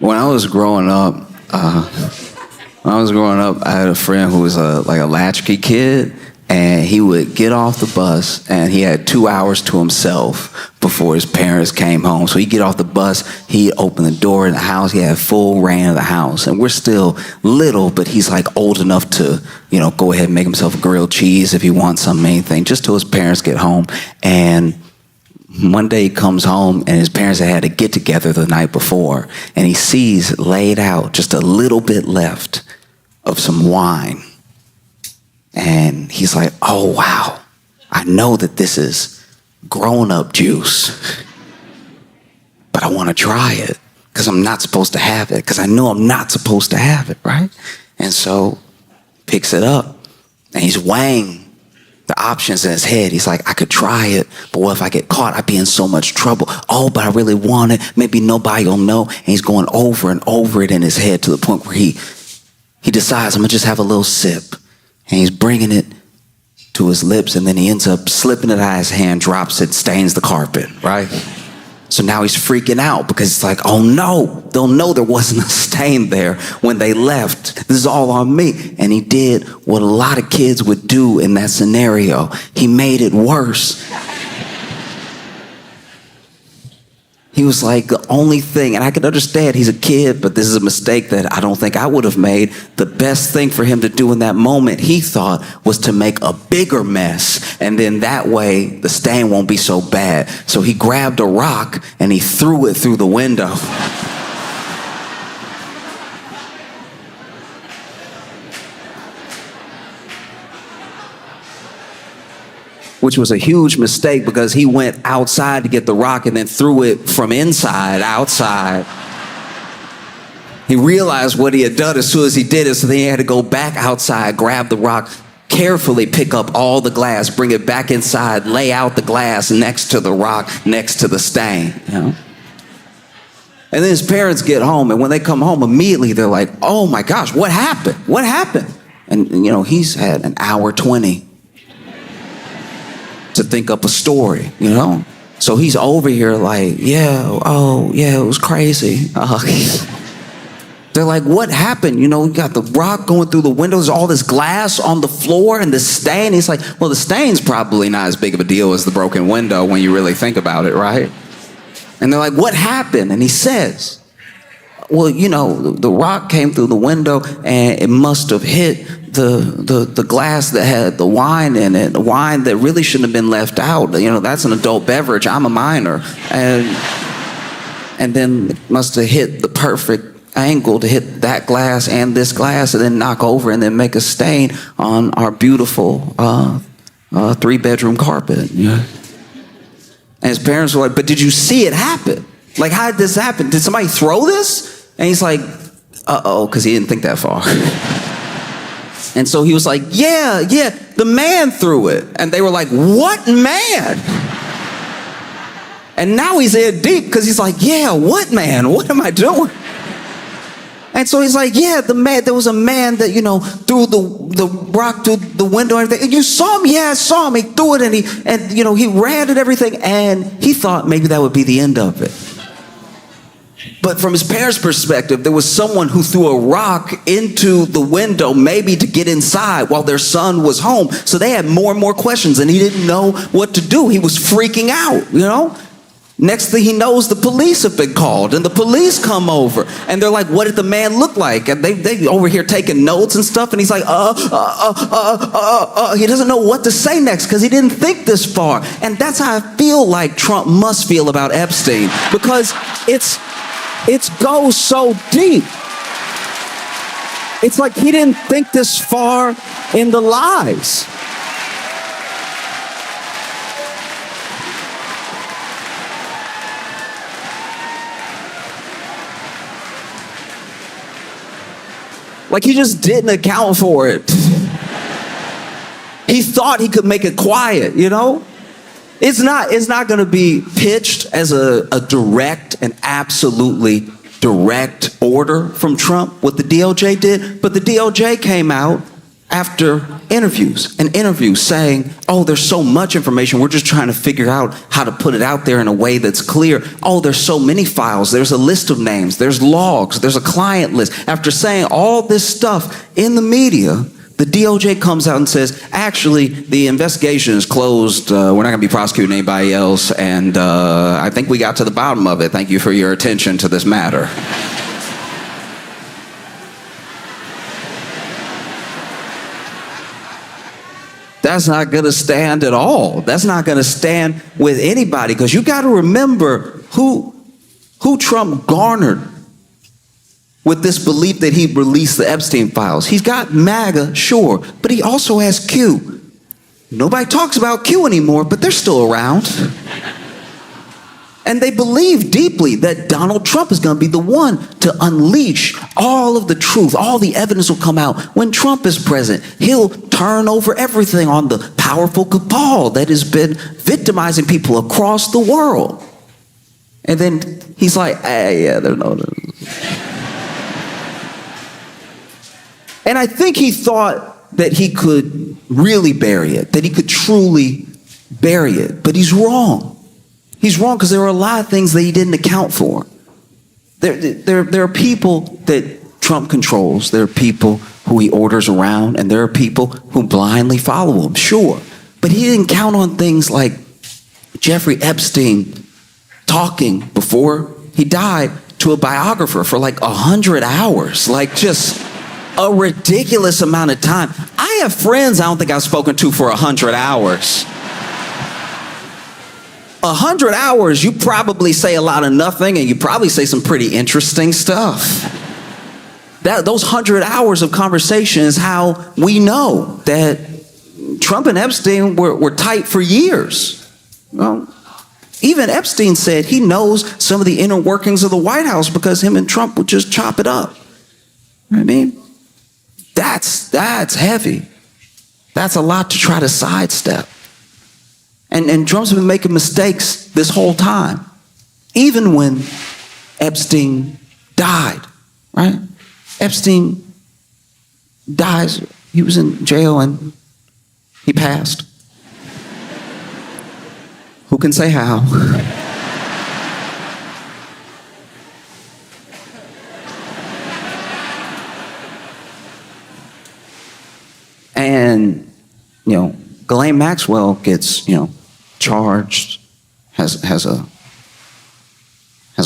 When I was growing up, I had a friend who was like a latchkey kid, and he would get off the bus, and he had 2 hours to himself before his parents came home. So he'd get off the bus, he'd open the door in the house, he had full reign of the house. And we're still little, but he's like old enough to, go ahead and make himself a grilled cheese if he wants something, anything, just till his parents get home. And one day he comes home and his parents had a get together the night before, and he sees laid out just a little bit left of some wine. And he's like, oh wow, I know that this is grown-up juice, but I want to try it because I'm not supposed to have it, because I know I'm not supposed to have it, right? And so picks it up and he's weighing the options in his head. He's like, I could try it, but what if I get caught? I'd be in so much trouble. Oh, but I really want it. Maybe nobody will know. And he's going over and over it in his head to the point where he decides, I'm gonna just have a little sip. And he's bringing it to his lips, and then he ends up slipping it out of his hand, drops it, stains the carpet, right? So now he's freaking out because it's like, oh no, they'll know there wasn't a stain there when they left. This is all on me. And he did what a lot of kids would do in that scenario. He made it worse. He was like, the only thing, and I can understand he's a kid, but this is a mistake that I don't think I would have made. The best thing for him to do in that moment, he thought, was to make a bigger mess. And then that way, the stain won't be so bad. So he grabbed a rock and he threw it through the window. Which was a huge mistake because he went outside to get the rock and then threw it from inside outside. He realized what he had done as soon as he did it, so then he had to go back outside, grab the rock, carefully pick up all the glass, bring it back inside, lay out the glass next to the rock, next to the stain. And then his parents get home, and when they come home, immediately they're like, oh my gosh, what happened? What happened? And he's had an hour 20 to think up a story, So he's over here like, yeah, it was crazy. They're like, what happened? You got the rock going through the windows, all this glass on the floor and the stain. He's like, well, the stain's probably not as big of a deal as the broken window when you really think about it, right? And they're like, what happened? And he says, well, the rock came through the window and it must have hit the glass that had the wine in it, the wine that really shouldn't have been left out. That's an adult beverage. I'm a minor. And then it must have hit the perfect angle to hit that glass and this glass and then knock over and then make a stain on our beautiful 3-bedroom carpet. Yeah. And his parents were like, but did you see it happen? Like, how did this happen? Did somebody throw this? And he's like, uh-oh, because he didn't think that far. And so he was like, yeah, the man threw it. And they were like, what man? And now he's in deep because he's like, yeah, what man? What am I doing? And so he's like, yeah, there was a man that, threw the rock through the window and everything. And you saw him? Yeah, I saw him. He threw it and he ran and everything. And he thought maybe that would be the end of it. But from his parents' perspective, there was someone who threw a rock into the window, maybe to get inside while their son was home. So they had more and more questions, and he didn't know what to do. He was freaking out, Next thing he knows, the police have been called, and the police come over, and they're like, what did the man look like? And they over here taking notes and stuff, and he's like, he doesn't know what to say next because he didn't think this far. And that's how I feel like Trump must feel about Epstein, because it goes so deep. It's like he didn't think this far in the lies. Like he just didn't account for it. He thought he could make it quiet, It's not going to be pitched as a direct and absolutely direct order from Trump, what the DOJ did. But the DOJ came out after interviews and interviews saying, oh, there's so much information, we're just trying to figure out how to put it out there in a way that's clear. Oh, there's so many files, there's a list of names, there's logs, there's a client list. After saying all this stuff in the media, the DOJ comes out and says, actually, the investigation is closed. We're not going to be prosecuting anybody else, and I think we got to the bottom of it. Thank you for your attention to this matter. That's not going to stand at all. That's not going to stand with anybody, because you got to remember who Trump garnered with this belief that he released the Epstein files. He's got MAGA, sure, but he also has Q. Nobody talks about Q anymore, but they're still around. And they believe deeply that Donald Trump is going to be the one to unleash all of the truth. All the evidence will come out. When Trump is president, he'll turn over everything on the powerful cabal that has been victimizing people across the world. And then he's like, hey, yeah, there's no... And I think he thought that he could really bury it, that he could truly bury it. But he's wrong. He's wrong, because there are a lot of things that he didn't account for. There are people that Trump controls. There are people who he orders around, and there are people who blindly follow him, sure. But he didn't count on things like Jeffrey Epstein talking before he died to a biographer for like 100 hours. Like, just a ridiculous amount of time. I have friends I don't think I've spoken to for 100 hours. 100 hours, you probably say a lot of nothing, and you probably say some pretty interesting stuff. Those 100 hours of conversation is how we know that Trump and Epstein were tight for years. Well, even Epstein said he knows some of the inner workings of the White House because him and Trump would just chop it up. You know what I mean? That's heavy. That's a lot to try to sidestep. And Trump's been making mistakes this whole time. Even when Epstein died, right? Epstein dies. He was in jail and he passed. Who can say how? And, Ghislaine Maxwell gets, charged, has a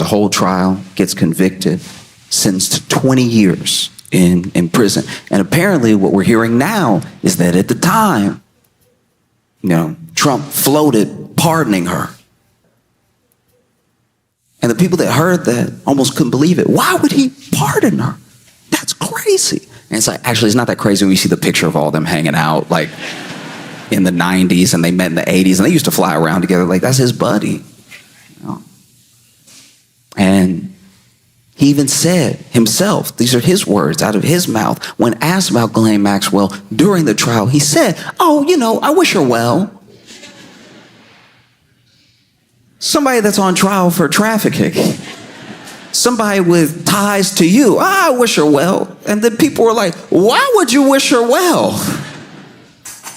whole trial, gets convicted, sentenced to 20 years in prison. And apparently what we're hearing now is that at the time, Trump floated pardoning her. And the people that heard that almost couldn't believe it. Why would he pardon her? That's crazy. And it's like, actually, it's not that crazy when you see the picture of all them hanging out, like, in the 90s, and they met in the 80s, and they used to fly around together. Like, that's his buddy. And he even said himself, these are his words out of his mouth, when asked about Ghislaine Maxwell during the trial, he said, oh, I wish her well. Somebody that's on trial for trafficking. Somebody with ties to you. I wish her well. And then people were like, why would you wish her well?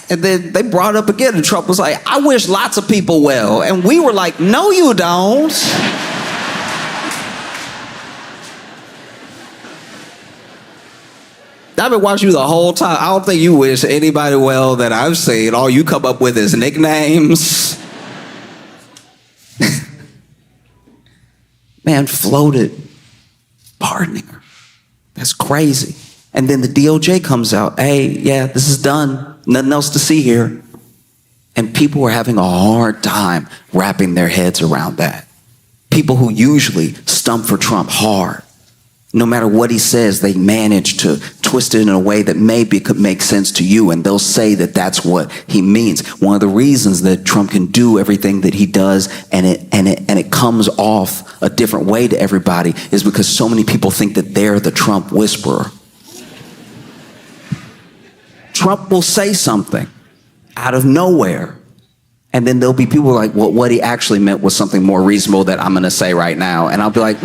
And then they brought it up again, and Trump was like, I wish lots of people well. And we were like, no, you don't. I've been watching you the whole time. I don't think you wish anybody well that I've seen. All you come up with is nicknames. Man floated pardoning her. That's crazy. And then the DOJ comes out, hey, yeah, this is done. Nothing else to see here. And people were having a hard time wrapping their heads around that. People who usually stump for Trump hard. No matter what he says, they manage to twist it in a way that maybe could make sense to you, and they'll say that that's what he means. One of the reasons that Trump can do everything that he does and it comes off a different way to everybody is because so many people think that they're the Trump whisperer. Trump will say something out of nowhere, and then there'll be people like, well, what he actually meant was something more reasonable that I'm going to say right now. And I'll be like,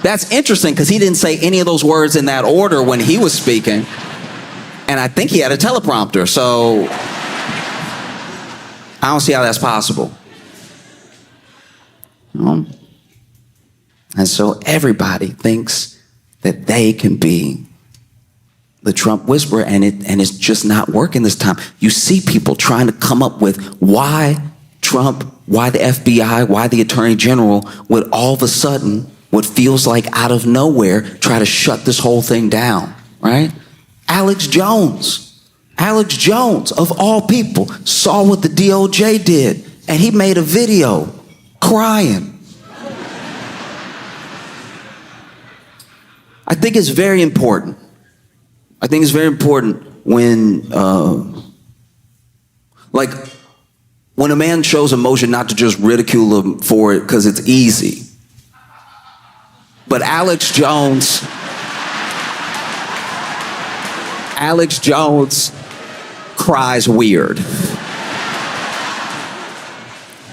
that's interesting, because he didn't say any of those words in that order when he was speaking. And I think he had a teleprompter, so I don't see how that's possible. And so everybody thinks that they can be the Trump whisperer, and it's just not working this time. You see people trying to come up with why Trump, why the FBI, why the Attorney General would all of a sudden, what feels like out of nowhere, try to shut this whole thing down, right? Alex Jones, of all people, saw what the DOJ did, and he made a video crying. I think it's very important. When, when a man shows emotion, not to just ridicule him for it because it's easy. But Alex Jones cries weird.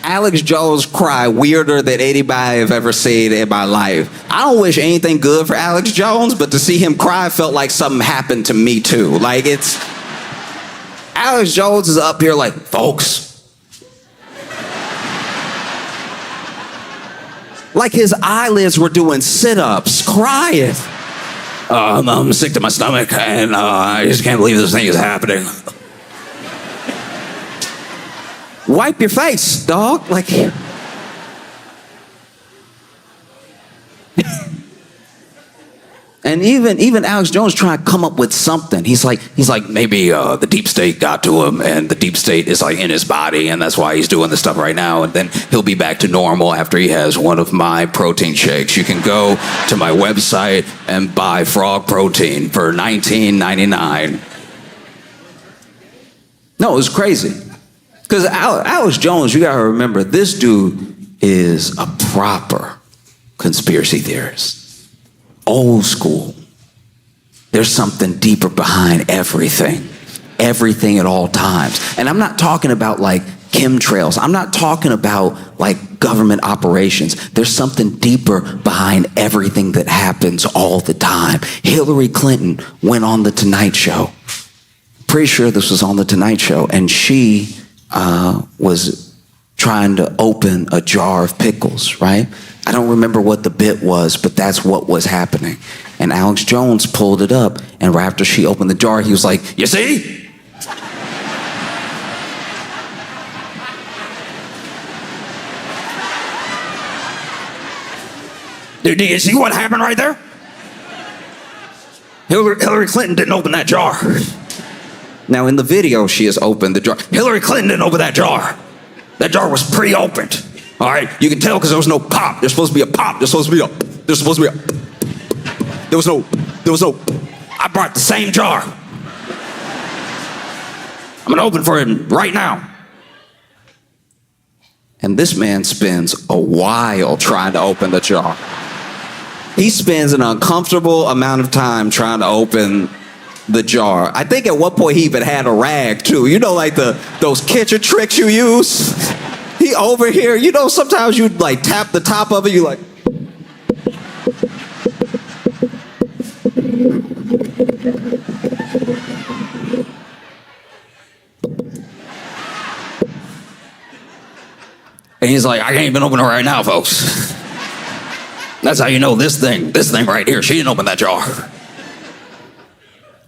Alex Jones cry weirder than anybody I've ever seen in my life. I don't wish anything good for Alex Jones, but to see him cry felt like something happened to me too. Alex Jones is up here like, folks. Like his eyelids were doing sit-ups, crying. I'm sick to my stomach, and I just can't believe this thing is happening. Wipe your face, dog. And even Alex Jones trying to come up with something. He's like maybe the deep state got to him, and the deep state is in his body, and that's why he's doing this stuff right now. And then he'll be back to normal after he has one of my protein shakes. You can go to my website and buy frog protein for $19.99. No, it was crazy. Because Alex Jones, you gotta remember, this dude is a proper conspiracy theorist. Old school. There's something deeper behind everything at all times. And I'm not talking about chemtrails. I'm not talking about government operations. There's something deeper behind everything that happens all the time. Hillary Clinton went on The Tonight Show. Pretty sure this was on The Tonight Show, and she was trying to open a jar of pickles, right? I don't remember what the bit was, but that's what was happening. And Alex Jones pulled it up, and right after she opened the jar, he was like, you see? Do you see what happened right there? Hillary Clinton didn't open that jar. Now, in the video, she has opened the jar. Hillary Clinton didn't open that jar. That jar was pre-opened. All right? You can tell because there was no pop. There's supposed to be a pop. There was no, I brought the same jar. I'm going to open for it right now. And this man spends a while trying to open the jar. He spends an uncomfortable amount of time trying to open the jar. I think at one point he even had a rag too. You know, those kitchen tricks you use? He over here, sometimes you tap the top of it, you and he's like, I can't even open it right now, folks. That's how you know this thing right here, she didn't open that jar.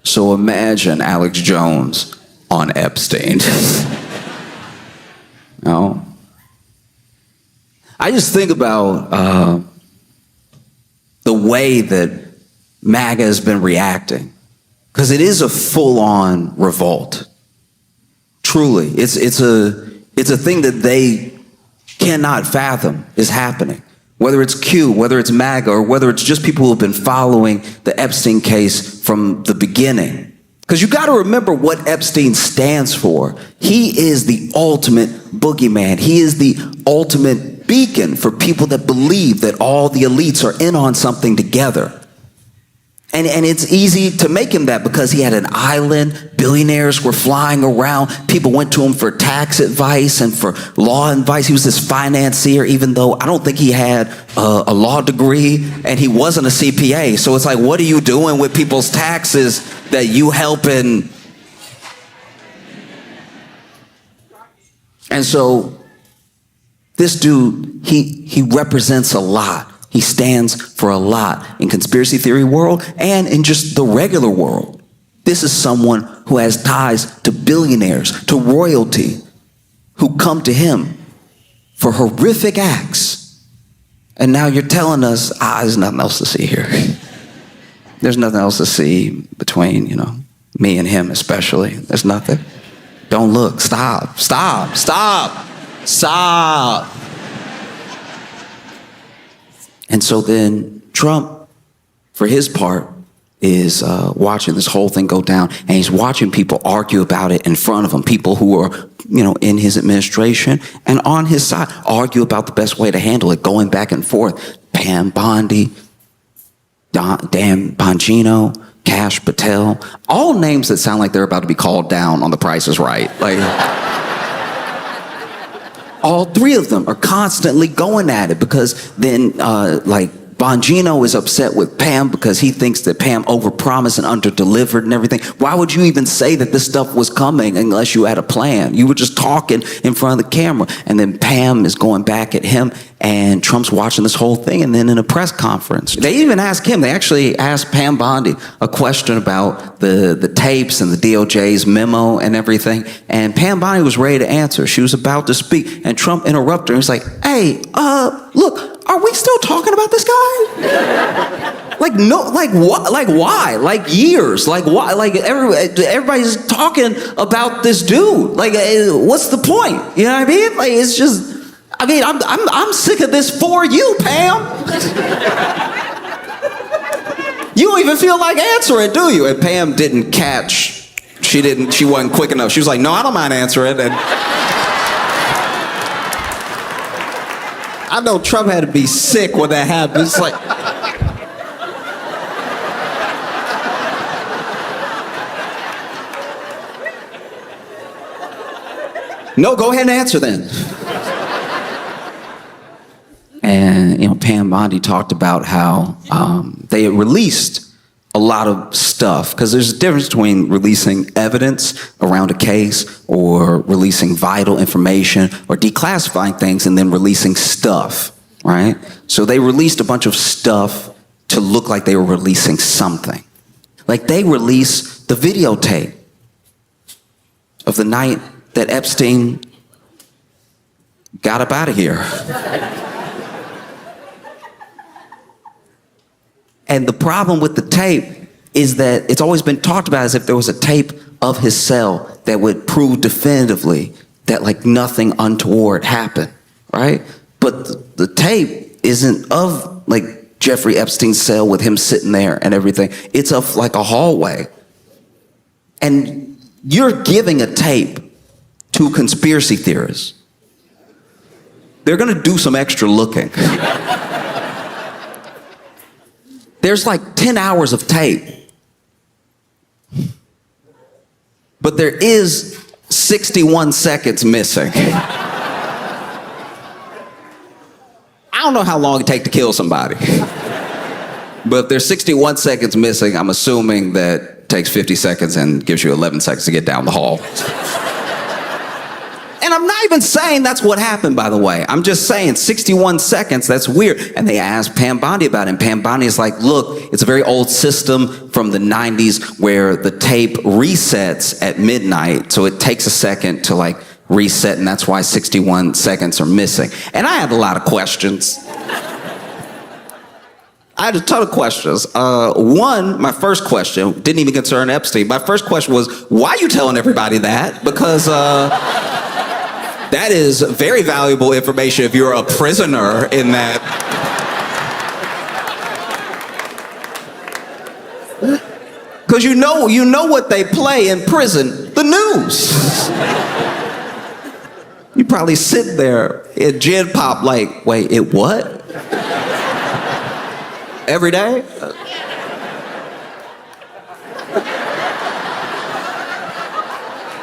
So imagine Alex Jones on Epstein. No. I just think about the way that MAGA has been reacting, because it is a full-on revolt. Truly, it's a thing that they cannot fathom is happening. Whether it's Q, whether it's MAGA, or whether it's just people who have been following the Epstein case from the beginning. Because you got to remember what Epstein stands for. He is the ultimate boogeyman. He is the ultimate beacon for people that believe that all the elites are in on something together. And it's easy to make him that because he had an island, billionaires were flying around, people went to him for tax advice and for law advice. He was this financier, even though I don't think he had a law degree and he wasn't a CPA. So it's like, what are you doing with people's taxes that you helping And so this dude, he represents a lot. He stands for a lot in conspiracy theory world and in just the regular world. This is someone who has ties to billionaires, to royalty, who come to him for horrific acts. And now you're telling us, there's nothing else to see here. There's nothing else to see between, me and him especially. There's nothing. Don't look. Stop. Stop. Stop. Stop. And so then Trump, for his part, is watching this whole thing go down, and he's watching people argue about it in front of him, people who are, in his administration and on his side, argue about the best way to handle it, going back and forth. Pam Bondi, Dan Bongino, Cash Patel, all names that sound like they're about to be called down on The Price is Right. Like, all three of them are constantly going at it because then, Bongino is upset with Pam because he thinks that Pam overpromised and underdelivered and everything. Why would you even say that this stuff was coming unless you had a plan? You were just talking in front of the camera. And then Pam is going back at him, and Trump's watching this whole thing. And then in a press conference, they even asked him, they actually asked Pam Bondi a question about the tapes and the DOJ's memo and everything. And Pam Bondi was ready to answer. She was about to speak, and Trump interrupted her. He was like, hey, look, are we still talking about this guy? No, what? Why? Years? Why? Everybody's talking about this dude. What's the point? You know what I mean? It's just, I'm sick of this for you, Pam. You don't even feel like answering, do you? And Pam didn't catch. She wasn't quick enough. She was like, no, I don't mind answering. And I know Trump had to be sick when that happened. It's like, no, go ahead and answer then. And, Pam Bondi talked about how they had released a lot of stuff, because there's a difference between releasing evidence around a case or releasing vital information or declassifying things and then releasing stuff, right? So they released a bunch of stuff to look like they were releasing something. They released the videotape of the night that Epstein got up out of here. And the problem with the tape is that it's always been talked about as if there was a tape of his cell that would prove definitively that nothing untoward happened, right? But the tape isn't of Jeffrey Epstein's cell with him sitting there and everything. It's of a hallway. And you're giving a tape to conspiracy theorists. They're gonna do some extra looking. There's 10 hours of tape. But there is 61 seconds missing. I don't know how long it takes to kill somebody. But if there's 61 seconds missing, I'm assuming that it takes 50 seconds and gives you 11 seconds to get down the hall. And I'm not even saying that's what happened, by the way. I'm just saying 61 seconds, that's weird. And they asked Pam Bondi about it. And Pam Bondi is like, look, it's a very old system from the 90s where the tape resets at midnight. So it takes a second to reset, and that's why 61 seconds are missing. And I had a lot of questions. I had a ton of questions. One, my first question didn't even concern Epstein. My first question was, why are you telling everybody that? Because that is very valuable information if you're a prisoner in that. Because you know what they play in prison, the news. You probably sit there in Gen Pop wait, it what? Every day?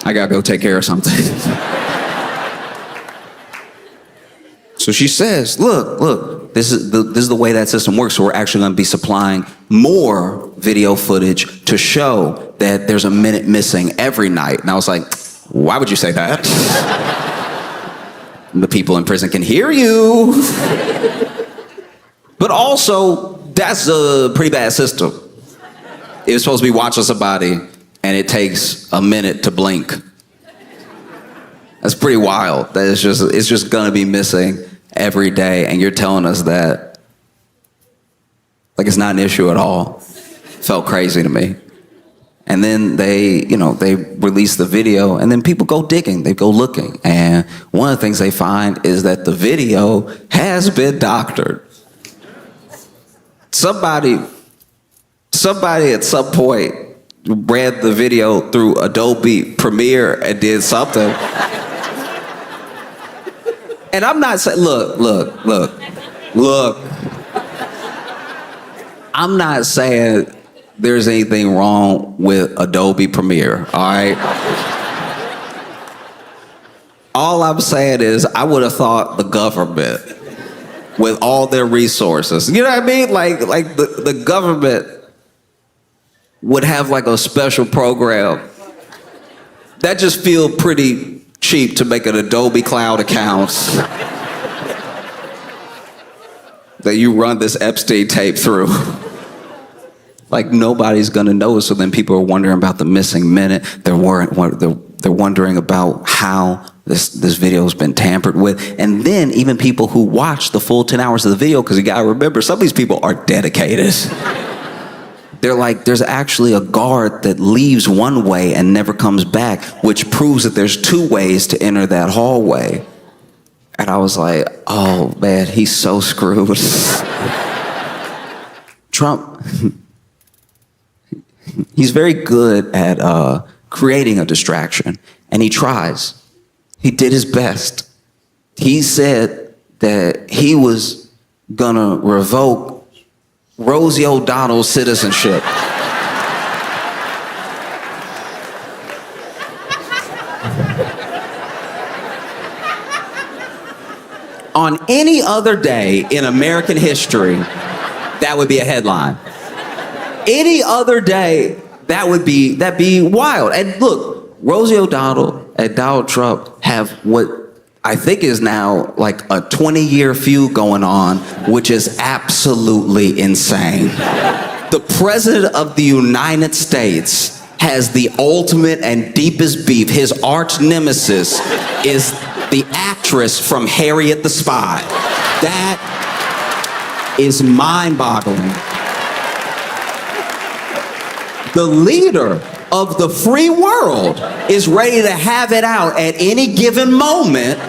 I gotta go take care of something. So she says, look, this is the way that system works. So we're actually going to be supplying more video footage to show that there's a minute missing every night. And I was like, why would you say that? The people in prison can hear you. But also, that's a pretty bad system. You're supposed to be watching somebody and it takes a minute to blink. That's pretty wild. That it's just gonna be missing every day, and you're telling us that like it's not an issue at all. Felt crazy to me. And then they release the video, and then people go digging, they go looking. And one of the things they find is that the video has been doctored. Somebody at some point read the video through Adobe Premiere and did something. And I'm not saying, look. I'm not saying there's anything wrong with Adobe Premiere, all right? All I'm saying is I would have thought the government, with all their resources, you know what I mean? Like the government would have like a special program. That just feel pretty cheap to make an Adobe Cloud account that you run this Epstein tape through. Like nobody's gonna know, so then people are wondering about the missing minute. They're wondering about how this video's been tampered with. And then even people who watch the full 10 hours of the video, because you gotta remember, some of these people are dedicated. They're like, there's actually a guard that leaves one way and never comes back, which proves that there's two ways to enter that hallway. And I was like, oh man, he's so screwed. Trump, he's very good at creating a distraction, and he tries. He did his best. He said that he was gonna revoke Rosie O'Donnell's citizenship. On any other day in American history, that would be a headline. Any other day, that'd be wild. And look, Rosie O'Donnell and Donald Trump have what I think is now like a 20-year feud going on, which is absolutely insane. The President of the United States has the ultimate and deepest beef. His arch nemesis is the actress from Harriet the Spy. That is mind-boggling. The leader of the free world is ready to have it out at any given moment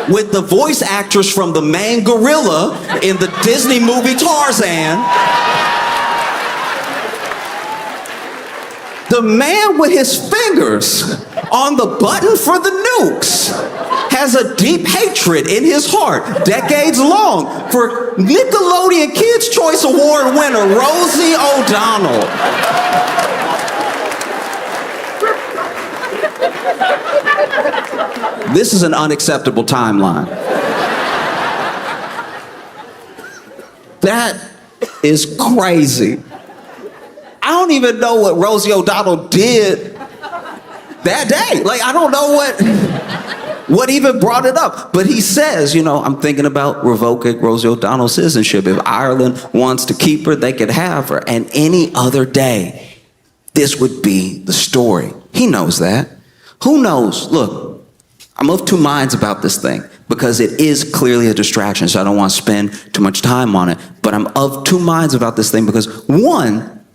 with the voice actress from the main gorilla in the Disney movie Tarzan. The man with his fingers on the button for the nukes has a deep hatred in his heart, decades long, for Nickelodeon Kids' Choice Award winner Rosie O'Donnell. This is an unacceptable timeline. That is crazy. I don't even know what Rosie O'Donnell did that day. Like, I don't know what even brought it up. But he says, I'm thinking about revoking Rosie O'Donnell's citizenship. If Ireland wants to keep her, they could have her. And any other day, this would be the story. He knows that. Who knows? Look, I'm of two minds about this thing because it is clearly a distraction, so I don't want to spend too much time on it. But I'm of two minds about this thing because, one,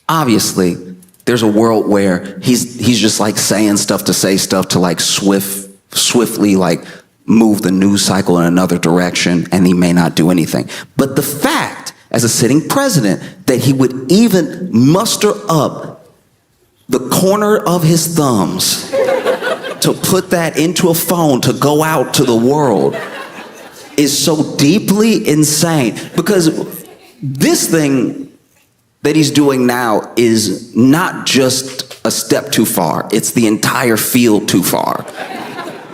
obviously, there's a world where he's just like saying stuff to say stuff to like swiftly like move the news cycle in another direction, and he may not do anything. But the fact, as a sitting president, that he would even muster up the corner of his thumbs to put that into a phone to go out to the world is so deeply insane. Because this thing that he's doing now is not just a step too far, it's the entire field too far.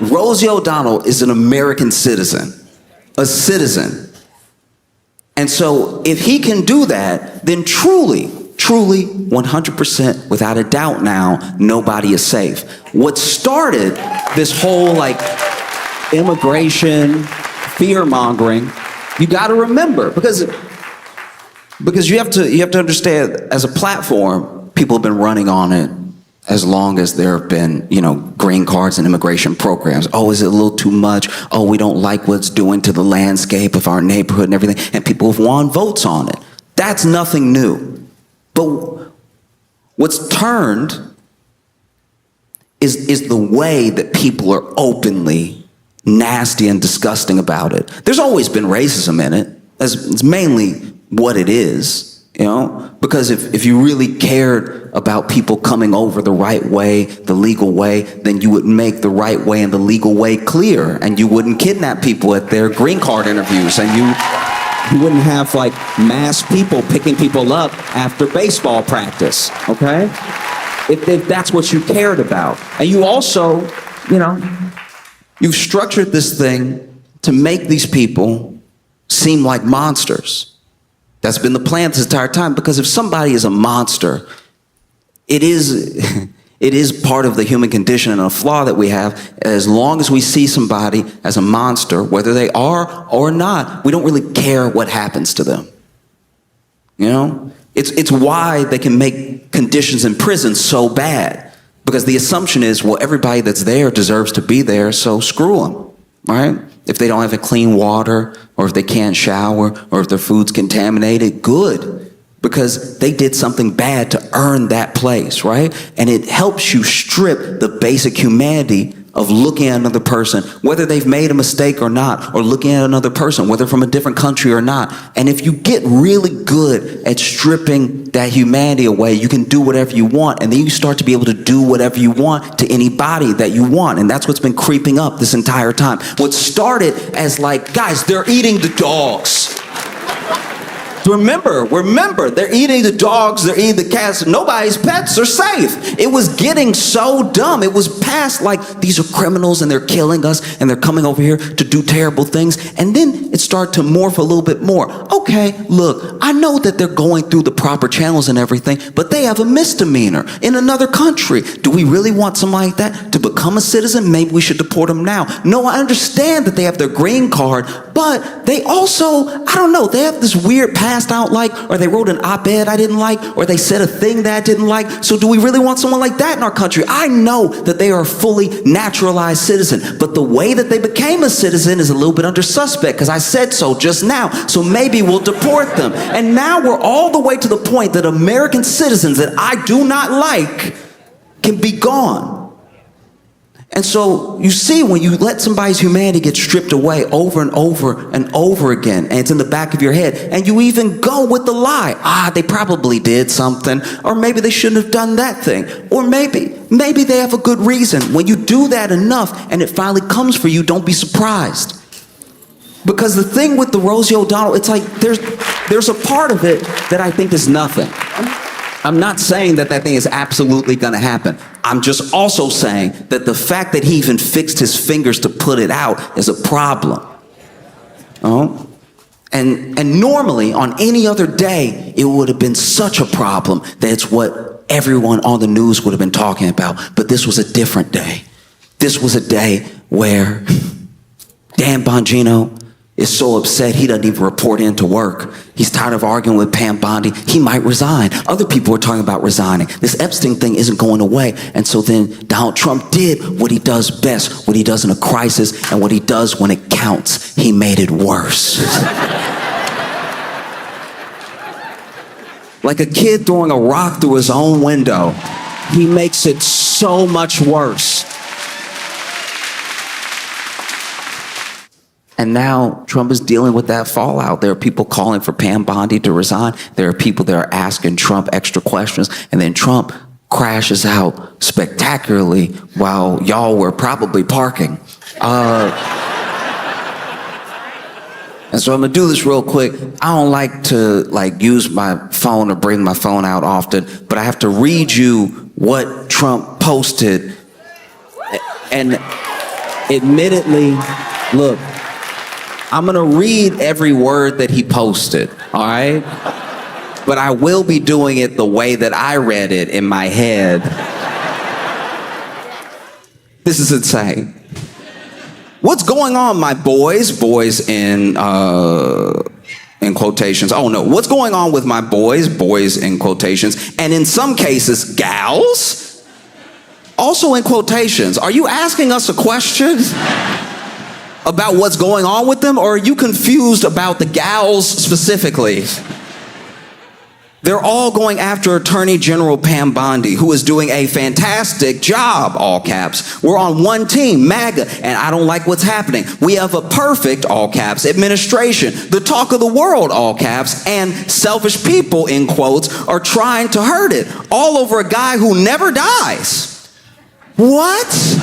Rosie O'Donnell is an American citizen, a citizen. And so if he can do that, then truly, 100% without a doubt now, nobody is safe. What started this whole like immigration, fear-mongering, you got to remember, because you have to understand, as a platform, people have been running on it as long as there have been, green cards and immigration programs. Oh, is it a little too much? Oh, we don't like what it's doing to the landscape of our neighborhood and everything. And people have won votes on it. That's nothing new. But what's turned is the way that people are openly nasty and disgusting about it. There's always been racism in it. It's mainly what it is. Because if you really cared about people coming over the right way, the legal way, then you would make the right way and the legal way clear, and you wouldn't kidnap people at their green card interviews, and you wouldn't have like mass people picking people up after baseball practice, okay? If that's what you cared about. And you also, you've structured this thing to make these people seem like monsters. That's been the plan this entire time, because if somebody is a monster, it is part of the human condition and a flaw that we have. As long as we see somebody as a monster, whether they are or not, we don't really care what happens to them. It's why they can make conditions in prison so bad, because the assumption is, well, everybody that's there deserves to be there, so screw them, right? If they don't have clean water, or if they can't shower, or if their food's contaminated, good, because they did something bad to earn that place, right? And it helps you strip the basic humanity of looking at another person, whether they've made a mistake or not, or looking at another person, whether from a different country or not. And if you get really good at stripping that humanity away, you can do whatever you want, and then you start to be able to do whatever you want to anybody that you want. And that's what's been creeping up this entire time. What started as like, guys, they're eating the dogs. Remember, they're eating the dogs, they're eating the cats. Nobody's pets are safe. It was getting so dumb. It was past like, these are criminals and they're killing us and they're coming over here to do terrible things. And then it started to morph a little bit more. Okay, look, I know that they're going through the proper channels and everything, but they have a misdemeanor in another country. Do we really want somebody like that to become a citizen? Maybe we should deport them now. No, I understand that they have their green card, but they also, I don't know, they have this weird past out like, or they wrote an op-ed I didn't like, or they said a thing that I didn't like. So do we really want someone like that in our country? I know that they are a fully naturalized citizen, but the way that they became a citizen is a little bit under suspect, because I said so just now. So maybe we'll deport them. And now we're all the way to the point that American citizens that I do not like can be gone. And so you see, when you let somebody's humanity get stripped away over and over and over again, and it's in the back of your head, and you even go with the lie. They probably did something, or maybe they shouldn't have done that thing, or maybe they have a good reason. When you do that enough and it finally comes for you, don't be surprised. Because the thing with the Rosie O'Donnell, it's like there's a part of it that I think is nothing. I'm not saying that thing is absolutely going to happen. I'm just also saying that the fact that he even fixed his fingers to put it out is a problem. Oh? And normally, on any other day, it would have been such a problem that it's what everyone on the news would have been talking about. But this was a different day. This was a day where Dan Bongino is so upset he doesn't even report into work. He's tired of arguing with Pam Bondi. He might resign. Other people are talking about resigning. This Epstein thing isn't going away. And so then Donald Trump did what he does best, what he does in a crisis, and what he does when it counts. He made it worse. Like a kid throwing a rock through his own window. He makes it so much worse. And now Trump is dealing with that fallout. There are people calling for Pam Bondi to resign. There are people that are asking Trump extra questions. And then Trump crashes out spectacularly while y'all were probably parking. And so I'm gonna do this real quick. I don't like to use my phone or bring my phone out often, but I have to read you what Trump posted. And admittedly, look, I'm gonna read every word that he posted, all right? But I will be doing it the way that I read it in my head. This is insane. What's going on, my boys? Boys in quotations. Oh no, what's going on with my boys? Boys in quotations. And in some cases, gals, also in quotations. Are you asking us a question about what's going on with them, or are you confused about the gals specifically? They're all going after Attorney General Pam Bondi, who is doing a fantastic job, all caps. We're on one team, MAGA, and I don't like what's happening. We have a perfect, all caps, administration, the talk of the world, all caps, and selfish people, in quotes, are trying to hurt it, all over a guy who never dies. What?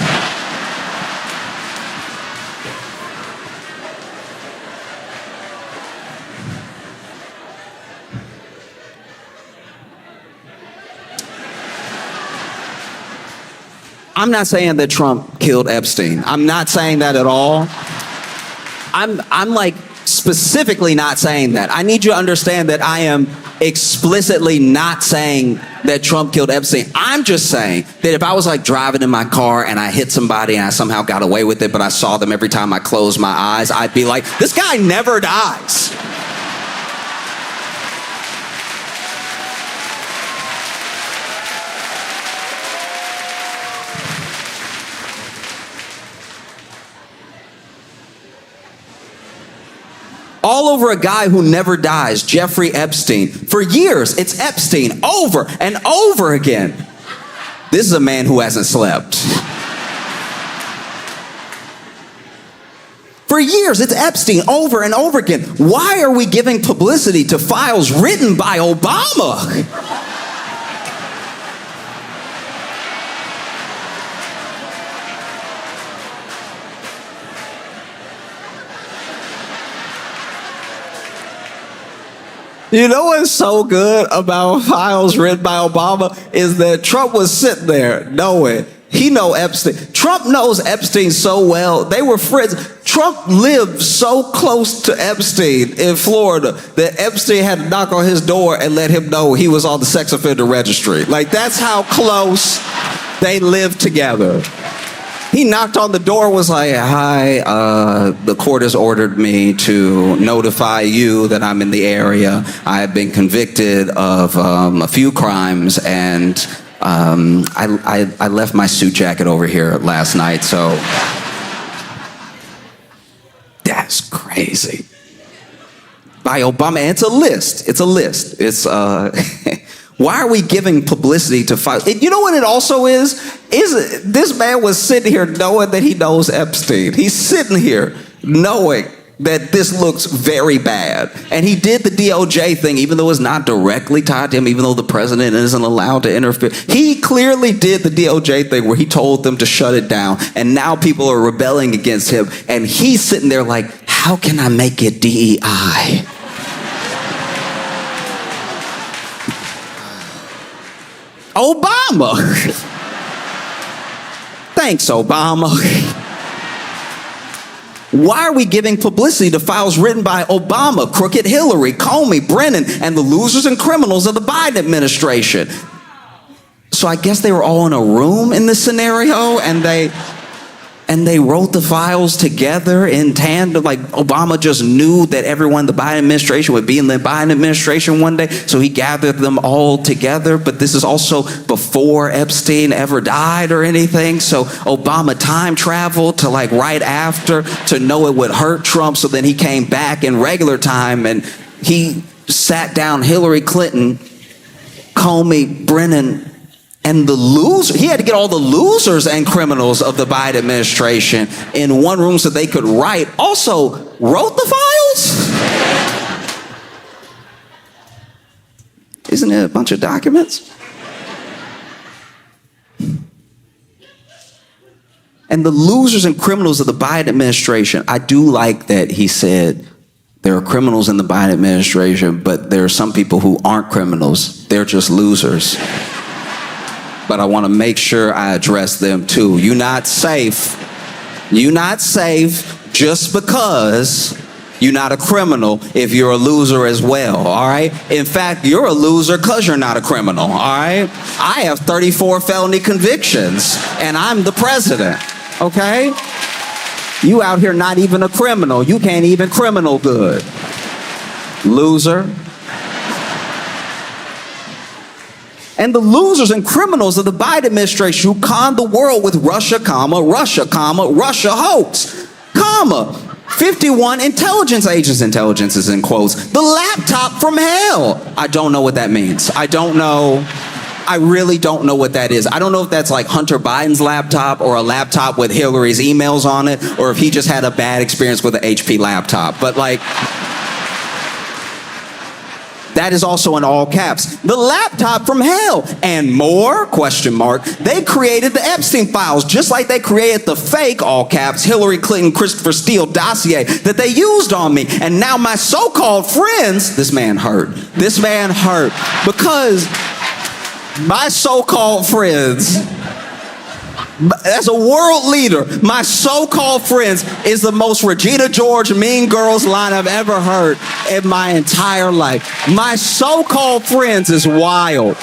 I'm not saying that Trump killed Epstein. I'm not saying that at all. I'm like specifically not saying that. I need you to understand that I am explicitly not saying that Trump killed Epstein. I'm just saying that if I was like driving in my car and I hit somebody and I somehow got away with it, but I saw them every time I closed my eyes, I'd be like, this guy never dies. All over a guy who never dies, Jeffrey Epstein. For years, it's Epstein over and over again. This is a man who hasn't slept. For years, it's Epstein over and over again. Why are we giving publicity to files written by Obama? You know what's so good about files written by Obama is that Trump was sitting there knowing he know Epstein. Trump knows Epstein so well. They were friends. Trump lived so close to Epstein in Florida that Epstein had to knock on his door and let him know he was on the sex offender registry. Like, that's how close they lived together. He knocked on the door, was like, hi, the court has ordered me to notify you that I'm in the area. I have been convicted of a few crimes, and I left my suit jacket over here last night, so that's crazy. By Obama, and it's a list. It's why are we giving publicity to files? You know what it also is? This man was sitting here knowing that he knows Epstein. He's sitting here knowing that this looks very bad. And he did the DOJ thing, even though it's not directly tied to him, even though the president isn't allowed to interfere. He clearly did the DOJ thing where he told them to shut it down. And now people are rebelling against him. And he's sitting there like, how can I make it DEI? Obama. Thanks, Obama. Why are we giving publicity to files written by Obama, crooked Hillary, Comey, Brennan, and the losers and criminals of the Biden administration? So I guess they were all in a room in this scenario, and they wrote the files together in tandem. Like, Obama just knew that everyone in the Biden administration would be in the Biden administration one day, so he gathered them all together. But this is also before Epstein ever died or anything, so Obama time traveled to like right after to know it would hurt Trump, so then he came back in regular time and he sat down Hillary Clinton, Comey, Brennan, and the loser. He had to get all the losers and criminals of the Biden administration in one room so they could write. Also, wrote the files? Isn't it a bunch of documents? And the losers and criminals of the Biden administration. I do like that he said there are criminals in the Biden administration, but there are some people who aren't criminals. They're just losers. But I want to make sure I address them too. You're not safe. You're not safe just because you're not a criminal if you're a loser as well, all right? In fact, you're a loser because you're not a criminal, all right? I have 34 felony convictions, and I'm the president, okay? You out here not even a criminal. You can't even criminal good. Loser. And the losers and criminals of the Biden administration who conned the world with Russia, Russia, Russia hoax, 51 intelligence agents, intelligence is in quotes, the laptop from hell. I don't know what that means. I don't know. I really don't know what that is. I don't know if that's like Hunter Biden's laptop or a laptop with Hillary's emails on it, or if he just had a bad experience with an HP laptop. But like, that is also in all caps. The laptop from hell and more, question mark. They created the Epstein files just like they created the fake, all caps, Hillary Clinton, Christopher Steele dossier that they used on me. And now my so-called friends, this man hurt because my so-called friends, as a world leader, my so-called friends is the most Regina George Mean Girls line I've ever heard in my entire life. My so-called friends is wild.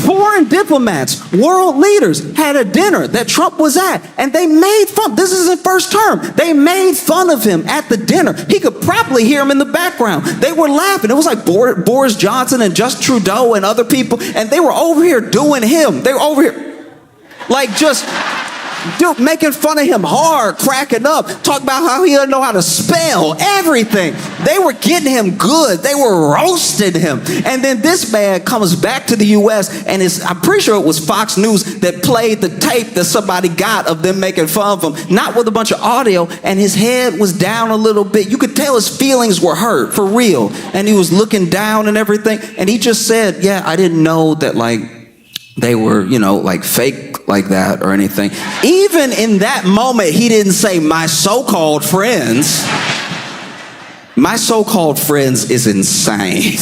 Foreign diplomats, world leaders had a dinner that Trump was at, and they made fun. This is his first term. They made fun of him at the dinner. He could probably hear him in the background. They were laughing. It was like Boris Johnson and Justin Trudeau and other people, and they were over here doing him. They were over here like just making fun of him hard, cracking up, talk about how he doesn't know how to spell, everything. They were getting him good. They were roasting him. And then this man comes back to the U.S. and I'm pretty sure it was Fox News that played the tape that somebody got of them making fun of him, not with a bunch of audio, and his head was down a little bit. You could tell his feelings were hurt, for real. And he was looking down and everything. And he just said, yeah, I didn't know that, like, they were, like fake like that or anything. Even in that moment, he didn't say my so-called friends. My so-called friends is insane.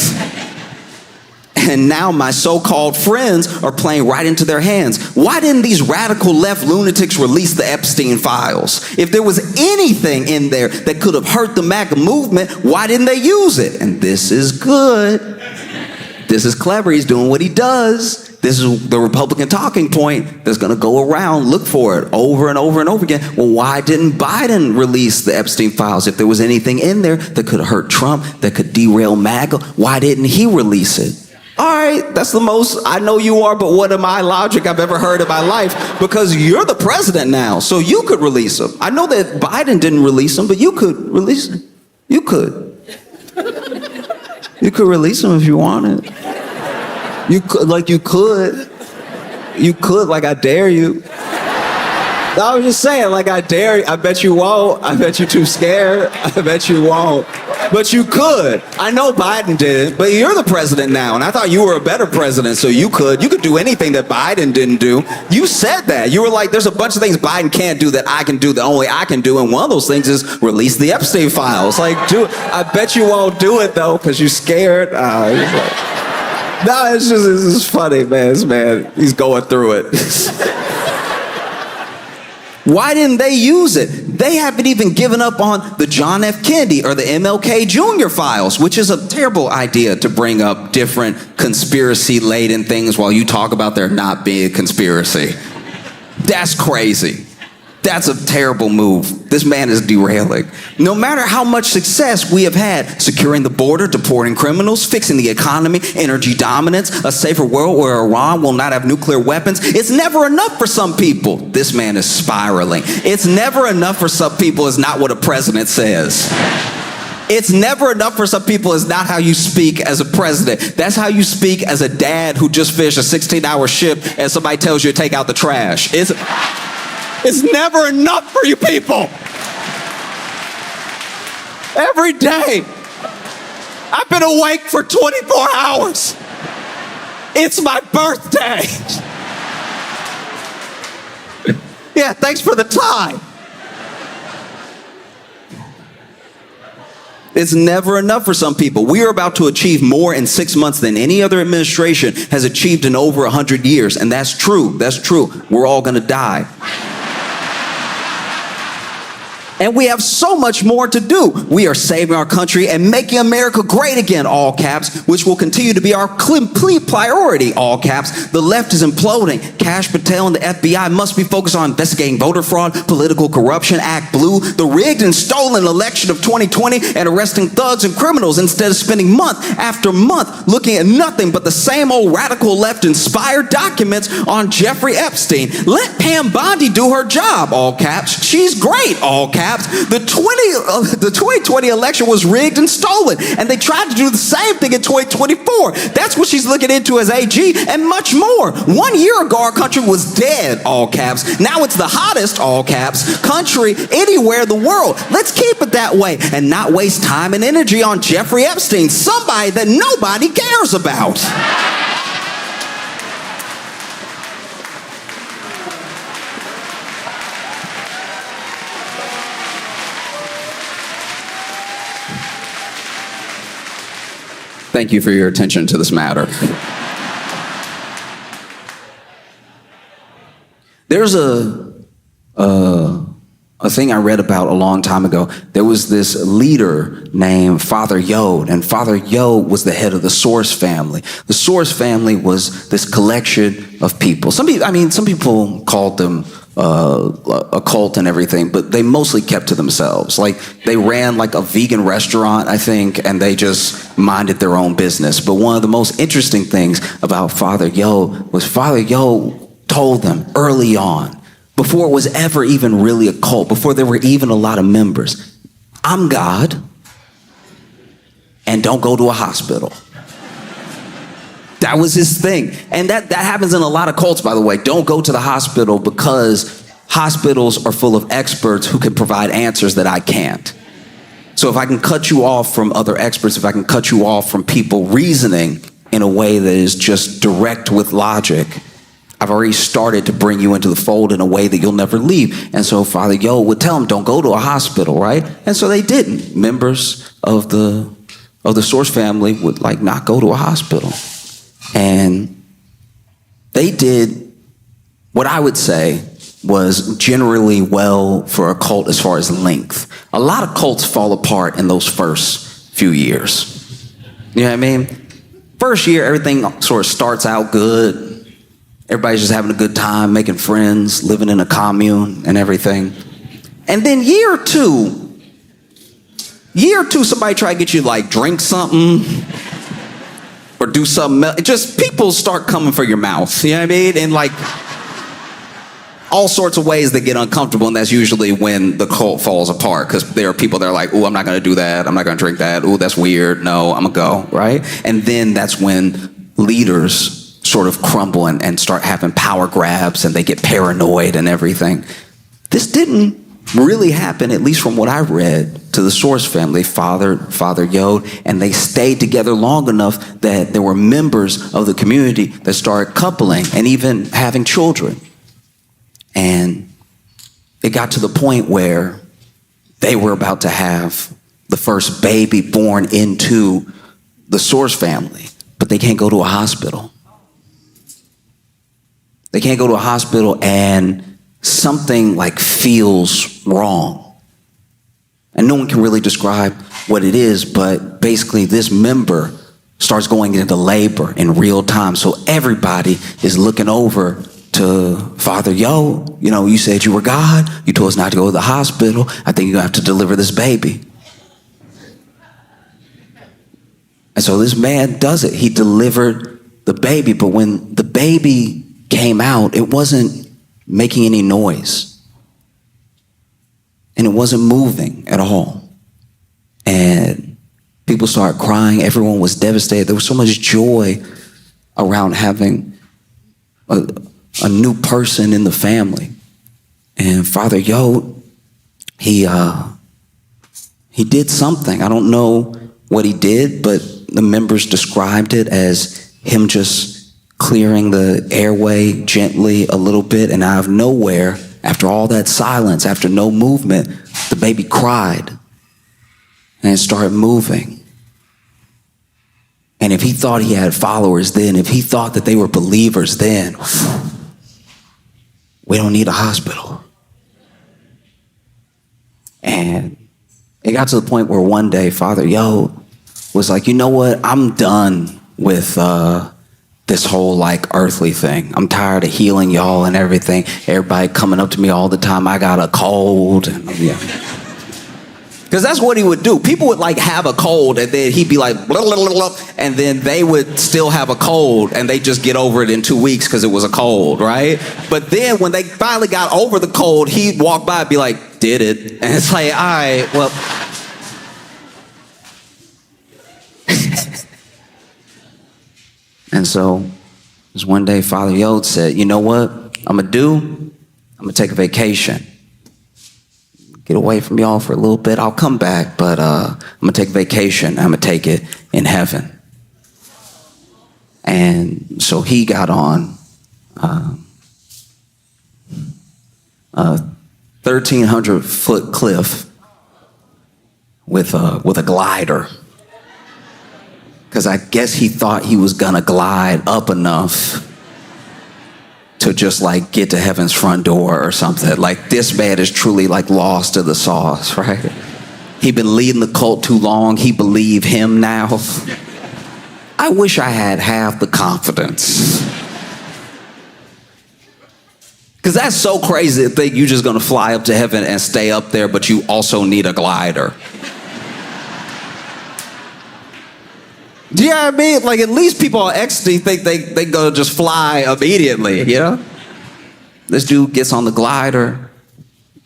And now my so-called friends are playing right into their hands. Why didn't these radical left lunatics release the Epstein files? If there was anything in there that could have hurt the MAGA movement, why didn't they use it? And this is good. This is clever. He's doing what he does. This is the Republican talking point that's going to go around. Look for it over and over and over again. Well, why didn't Biden release the Epstein files? If there was anything in there that could hurt Trump, that could derail MAGA, why didn't he release it? All right, that's the most I know you are, but what am I logic I've ever heard in my life? Because you're the president now, so you could release them. I know that Biden didn't release them, but you could release them. You could. You could release them if you wanted. You could, like I dare you. I was just saying, like I dare you. I bet you won't. I bet you're too scared. I bet you won't. But you could. I know Biden did, but you're the president now, and I thought you were a better president, so you could do anything that Biden didn't do. You said that. You were like, there's a bunch of things Biden can't do that I can do, that only I can do, and one of those things is release the Epstein files. Like, do it. I bet you won't do it, though, because you're scared. No, it's just funny, man. This man, he's going through it. Why didn't they use it? They haven't even given up on the John F. Kennedy or the MLK Jr. files, which is a terrible idea to bring up different conspiracy-laden things while you talk about there not being a conspiracy. That's crazy. That's a terrible move. This man is derailing. No matter how much success we have had securing the border, deporting criminals, fixing the economy, energy dominance, a safer world where Iran will not have nuclear weapons, it's never enough for some people. This man is spiraling. It's never enough for some people is not what a president says. It's never enough for some people is not how you speak as a president. That's how you speak as a dad who just finished a 16-hour shift and somebody tells you to take out the trash. It's never enough for you people. Every day, I've been awake for 24 hours. It's my birthday. Yeah, thanks for the time. It's never enough for some people. We are about to achieve more in 6 months than any other administration has achieved in over 100 years. And that's true. That's true. We're all going to die. And we have so much more to do. We are saving our country and making America great again, all caps, which will continue to be our complete priority, all caps. The left is imploding. Kash Patel and the FBI must be focused on investigating voter fraud, political corruption, Act Blue, the rigged and stolen election of 2020, and arresting thugs and criminals instead of spending month after month looking at nothing but the same old radical left-inspired documents on Jeffrey Epstein. Let Pam Bondi do her job, all caps. She's great, all caps. The 2020 election was rigged and stolen, and they tried to do the same thing in 2024. That's what she's looking into as AG, and much more. 1 year ago, our country was dead, all caps. Now it's the hottest, all caps, country anywhere in the world. Let's keep it that way and not waste time and energy on Jeffrey Epstein, somebody that nobody cares about. Thank you for your attention to this matter. There's a thing I read about a long time ago. There was this leader named Father Yod, and Father Yod was the head of the Source family. The Source family was this collection of people. Some people called them a cult and everything, but they mostly kept to themselves. Like, they ran like a vegan restaurant, I think, and they just minded their own business. But one of the most interesting things about Father Yod was Father Yod told them early on, before it was ever even really a cult, before there were even a lot of members, I'm God, and don't go to a hospital. That was his thing. And that happens in a lot of cults, by the way. Don't go to the hospital because hospitals are full of experts who can provide answers that I can't. So if I can cut you off from other experts, if I can cut you off from people reasoning in a way that is just direct with logic, I've already started to bring you into the fold in a way that you'll never leave. And so Father Yod would tell them, don't go to a hospital, right? And so they didn't. Members of the Source family would not go to a hospital. And they did what I would say was generally well for a cult as far as length. A lot of cults fall apart in those first few years. You know what I mean? First year, everything sort of starts out good. Everybody's just having a good time, making friends, living in a commune and everything. And then year two, somebody try to get you to drink something or do something else. Just people start coming for your mouth, you know what I mean? And all sorts of ways that get uncomfortable, and that's usually when the cult falls apart, because there are people that are like, oh, I'm not gonna do that, I'm not gonna drink that, oh, that's weird, no, I'm gonna go, right? And then that's when leaders sort of crumble and start having power grabs, and they get paranoid and everything. This didn't really happen, at least from what I read, to the Source family, Father Yod, and they stayed together long enough that there were members of the community that started coupling and even having children. And it got to the point where they were about to have the first baby born into the Source family, but they can't go to a hospital. They can't go to a hospital, and something feels wrong. And no one can really describe what it is, but basically this member starts going into labor in real time. So everybody is looking over to Father Yod. You said you were God. You told us not to go to the hospital. I think you have to deliver this baby. And so this man does it. He delivered the baby, but when the baby came out, it wasn't making any noise. And it wasn't moving at all. And people started crying. Everyone was devastated. There was so much joy around having a new person in the family. And Father Yod, he did something. I don't know what he did, but the members described it as him just clearing the airway gently a little bit, and out of nowhere, after all that silence, after no movement, the baby cried and it started moving. And if he thought he had followers then, if he thought that they were believers then, we don't need a hospital. And it got to the point where one day Father Yo was like, you know what? I'm done with this whole like earthly thing. I'm tired of healing y'all and everything. Everybody coming up to me all the time. I got a cold. Because that's what he would do. People would like have a cold and then he'd be like, blah, blah, blah, blah, and then they would still have a cold and they just get over it in 2 weeks because it was a cold, right? But then when they finally got over the cold, he'd walk by and be like, did it? And it's like, all right, well. And so this one day Father Yod said, you know what I'm gonna do? I'm gonna take a vacation. Get away from y'all for a little bit. I'll come back, but I'm gonna take a vacation. I'm gonna take it in heaven. And so he got on a 1,300-foot cliff with a glider. Because I guess he thought he was gonna glide up enough to just like get to heaven's front door or something. Like this man is truly like lost to the sauce, right? He'd been leading the cult too long. He believed him now. I wish I had half the confidence. Because that's so crazy to think you're just gonna fly up to heaven and stay up there, but you also need a glider. Do you know what I mean? Like, at least people on ecstasy think they gonna just fly immediately, you know? This dude gets on the glider,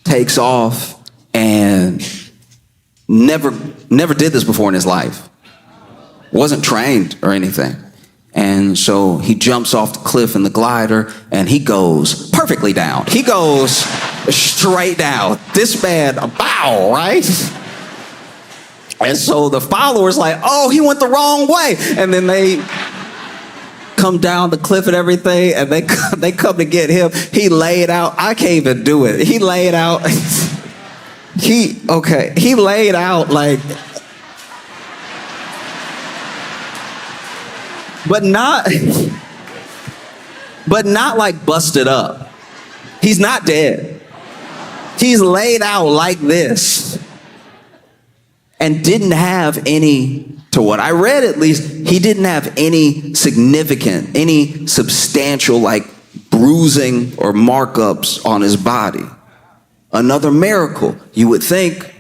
takes off, and never did this before in his life. Wasn't trained or anything. And so he jumps off the cliff in the glider, and he goes perfectly down. He goes straight down. This man, a bow, right? And so the followers like, oh, he went the wrong way. And then they come down the cliff and everything, and they come to get him. He laid out. I can't even do it. He laid out. He laid out like, but not like busted up. He's not dead. He's laid out like this. And didn't have any, to what I read at least, he didn't have any significant, any substantial like bruising or markups on his body. Another miracle, you would think.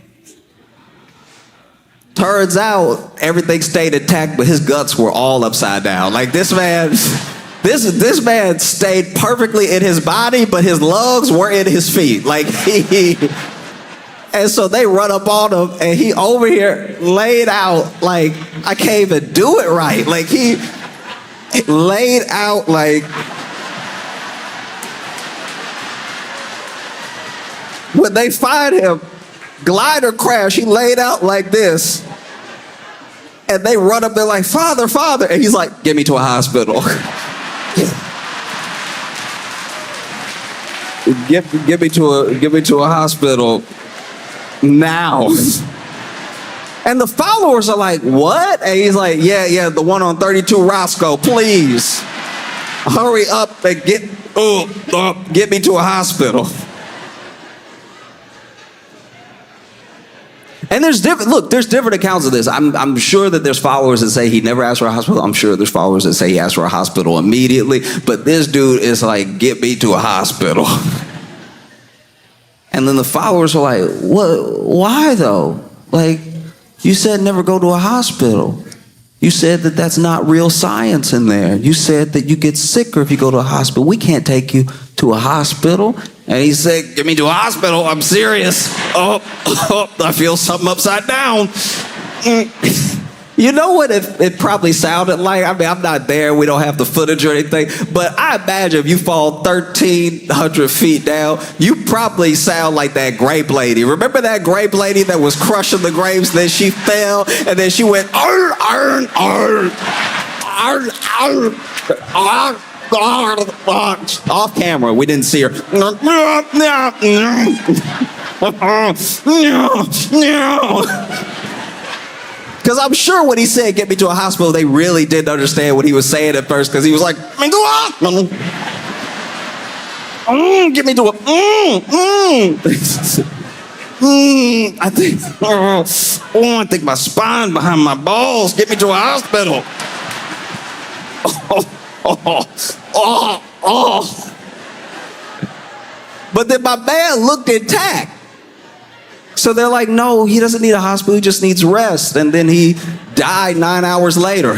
Turns out everything stayed intact, but his guts were all upside down. Like this man stayed perfectly in his body, but his lungs were in his feet. Like and so they run up on him, and he over here laid out like, I can't even do it right. Like he laid out like, when they find him, glider crash, he laid out like this. And they run up there like, Father, Father. And he's like, get me to a hospital. Get me to a hospital. Now. And the followers are like, what? And he's like, yeah, the one on 32 Roscoe, please hurry up and get me to a hospital. And there's different accounts of this. I'm sure that there's followers that say he never asked for a hospital. I'm sure there's followers that say he asked for a hospital immediately. But this dude is like, get me to a hospital. And then the followers are like, what? Why though? Like, you said never go to a hospital. You said that that's not real science in there. You said that you get sicker if you go to a hospital. We can't take you to a hospital. And he said, get me to a hospital. I'm serious. Oh, I feel something upside down. You know what it probably sounded like? I mean, I'm not there. We don't have the footage or anything. But I imagine if you fall 1,300 feet down, you probably sound like that grape lady. Remember that grape lady that was crushing the grapes? Then she fell, and then she went, arr, arr, arr, arr, arr, arr, arr. Off camera, we didn't see her. Because I'm sure when he said, get me to a hospital, they really didn't understand what he was saying at first, because he was like, get me to a, I think my spine behind my balls. Get me to a hospital. But then my man looked intact. So they're like, no, he doesn't need a hospital, he just needs rest. And then he died 9 hours later.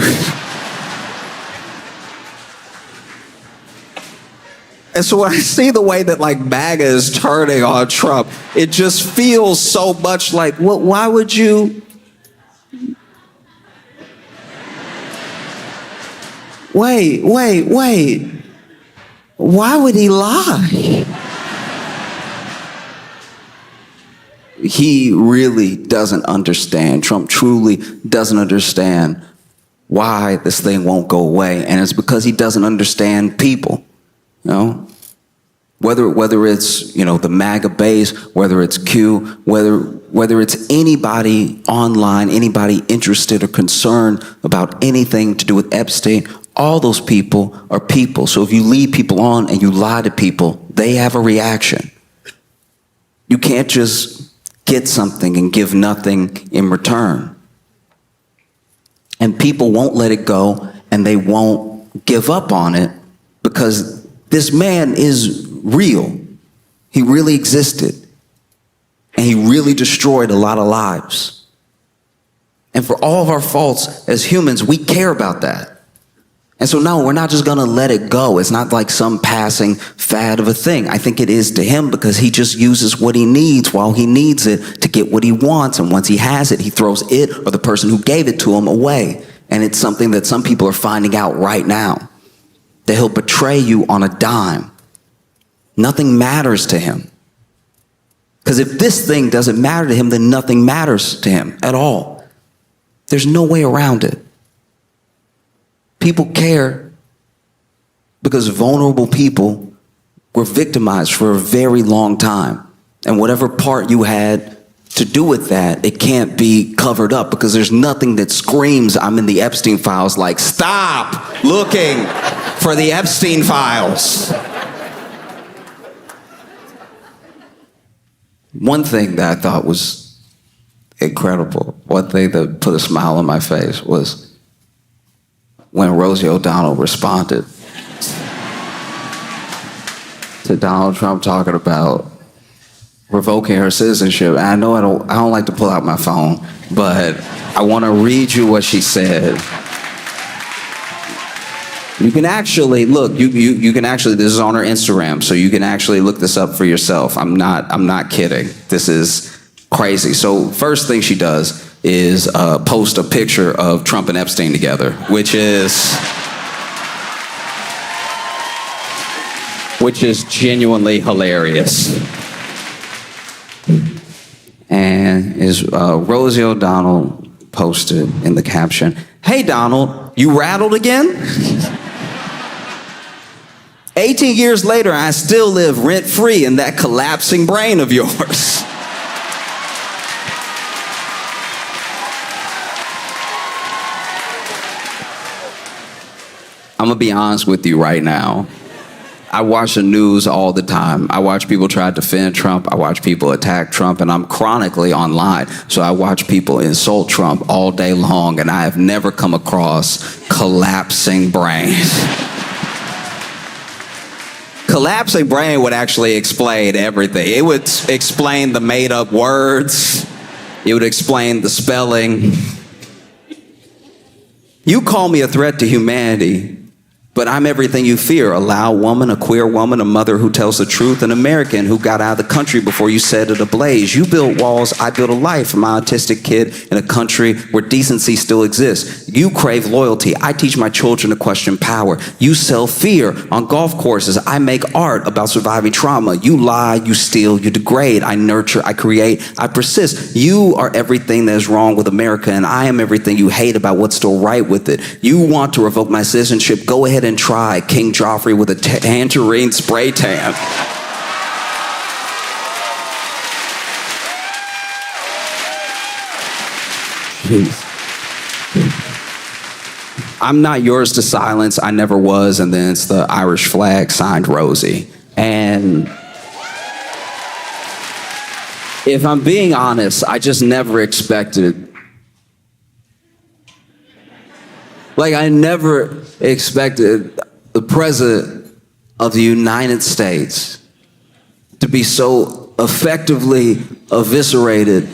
And so when I see the way that like MAGA is turning on Trump, it just feels so much like, why would you? Wait. Why would he lie? He really doesn't understand. Trump truly doesn't understand why this thing won't go away. And it's because he doesn't understand people. You know, whether it's, you know, the MAGA base, whether it's Q, whether it's anybody online, anybody interested or concerned about anything to do with Epstein, all those people are people. So if you lead people on and you lie to people, they have a reaction. You can't just get something and give nothing in return. And people won't let it go, and they won't give up on it, because this man is real. He really existed. And he really destroyed a lot of lives. And for all of our faults as humans, we care about that. And so no, we're not just gonna let it go. It's not like some passing fad of a thing. I think it is to him, because he just uses what he needs while he needs it to get what he wants. And once he has it, he throws it or the person who gave it to him away. And it's something that some people are finding out right now, that he'll betray you on a dime. Nothing matters to him. Because if this thing doesn't matter to him, then nothing matters to him at all. There's no way around it. People care because vulnerable people were victimized for a very long time. And whatever part you had to do with that, it can't be covered up, because there's nothing that screams, I'm in the Epstein files, like, stop looking for the Epstein files. One thing that I thought was incredible, one thing that put a smile on my face, was when Rosie O'Donnell responded to Donald Trump talking about revoking her citizenship. And I know I don't like to pull out my phone, but I want to read you what she said. You can actually look. You can actually. This is on her Instagram, so you can actually look this up for yourself. I'm not kidding. This is crazy. So first thing she does is post a picture of Trump and Epstein together, which is genuinely hilarious. And is Rosie O'Donnell posted in the caption, "Hey Donald, you rattled again? 18 years later, I still live rent-free in that collapsing brain of yours." I'm gonna be honest with you right now. I watch the news all the time. I watch people try to defend Trump. I watch people attack Trump, and I'm chronically online. So I watch people insult Trump all day long, and I have never come across collapsing brain. Collapsing brain would actually explain everything. It would explain the made-up words. It would explain the spelling. You call me a threat to humanity, but I'm everything you fear. A loud woman, a queer woman, a mother who tells the truth, an American who got out of the country before you set it ablaze. You built walls, I built a life for my autistic kid in a country where decency still exists. You crave loyalty, I teach my children to question power. You sell fear on golf courses, I make art about surviving trauma. You lie, you steal, you degrade. I nurture, I create, I persist. You are everything that is wrong with America, and I am everything you hate about what's still right with it. You want to revoke my citizenship, go ahead and try King Joffrey with a tangerine spray tan. Jeez. I'm not yours to silence, I never was, and then it's the Irish flag signed Rosie. And if I'm being honest, I just never expected. Like, I never expected the president of the United States to be so effectively eviscerated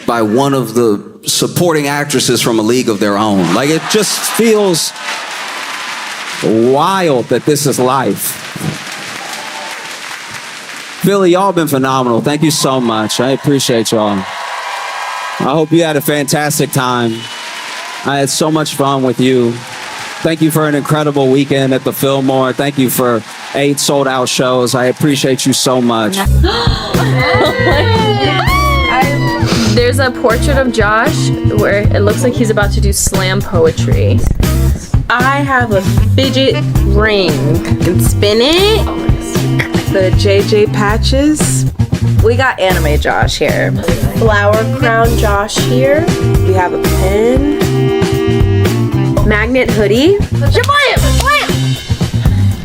by one of the supporting actresses from A League of Their Own. Like, it just feels wild that this is life. Philly, y'all been phenomenal. Thank you so much. I appreciate y'all. I hope you had a fantastic time. I had so much fun with you. Thank you for an incredible weekend at the Fillmore. Thank you for 8 sold-out shows. I appreciate you so much. There's a portrait of Josh where it looks like he's about to do slam poetry. I have a fidget ring. I can spin it. The JJ patches. We got anime Josh here. Flower crown Josh here. We have a pen. Magnet hoodie. Shablam!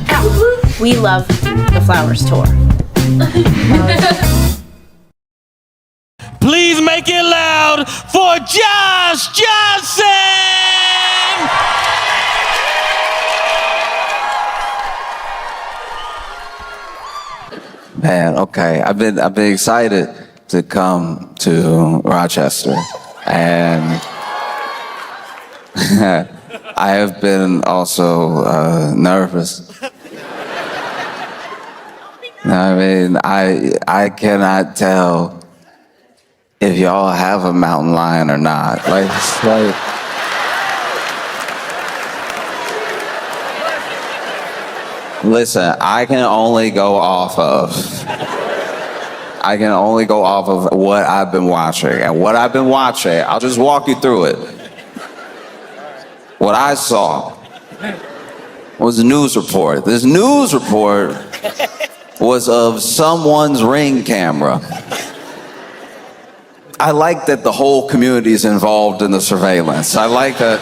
Ow. We love the Flowers tour. Please make it loud for Josh Johnson! Man, okay. I've been excited to come to Rochester, and I have been also nervous. I mean, I cannot tell if y'all have a mountain lion or not. Like, listen, I can only go off of what I've been watching. And what I've been watching, I'll just walk you through it. What I saw was a news report. This news report was of someone's Ring camera. I like that the whole community is involved in the surveillance. I like that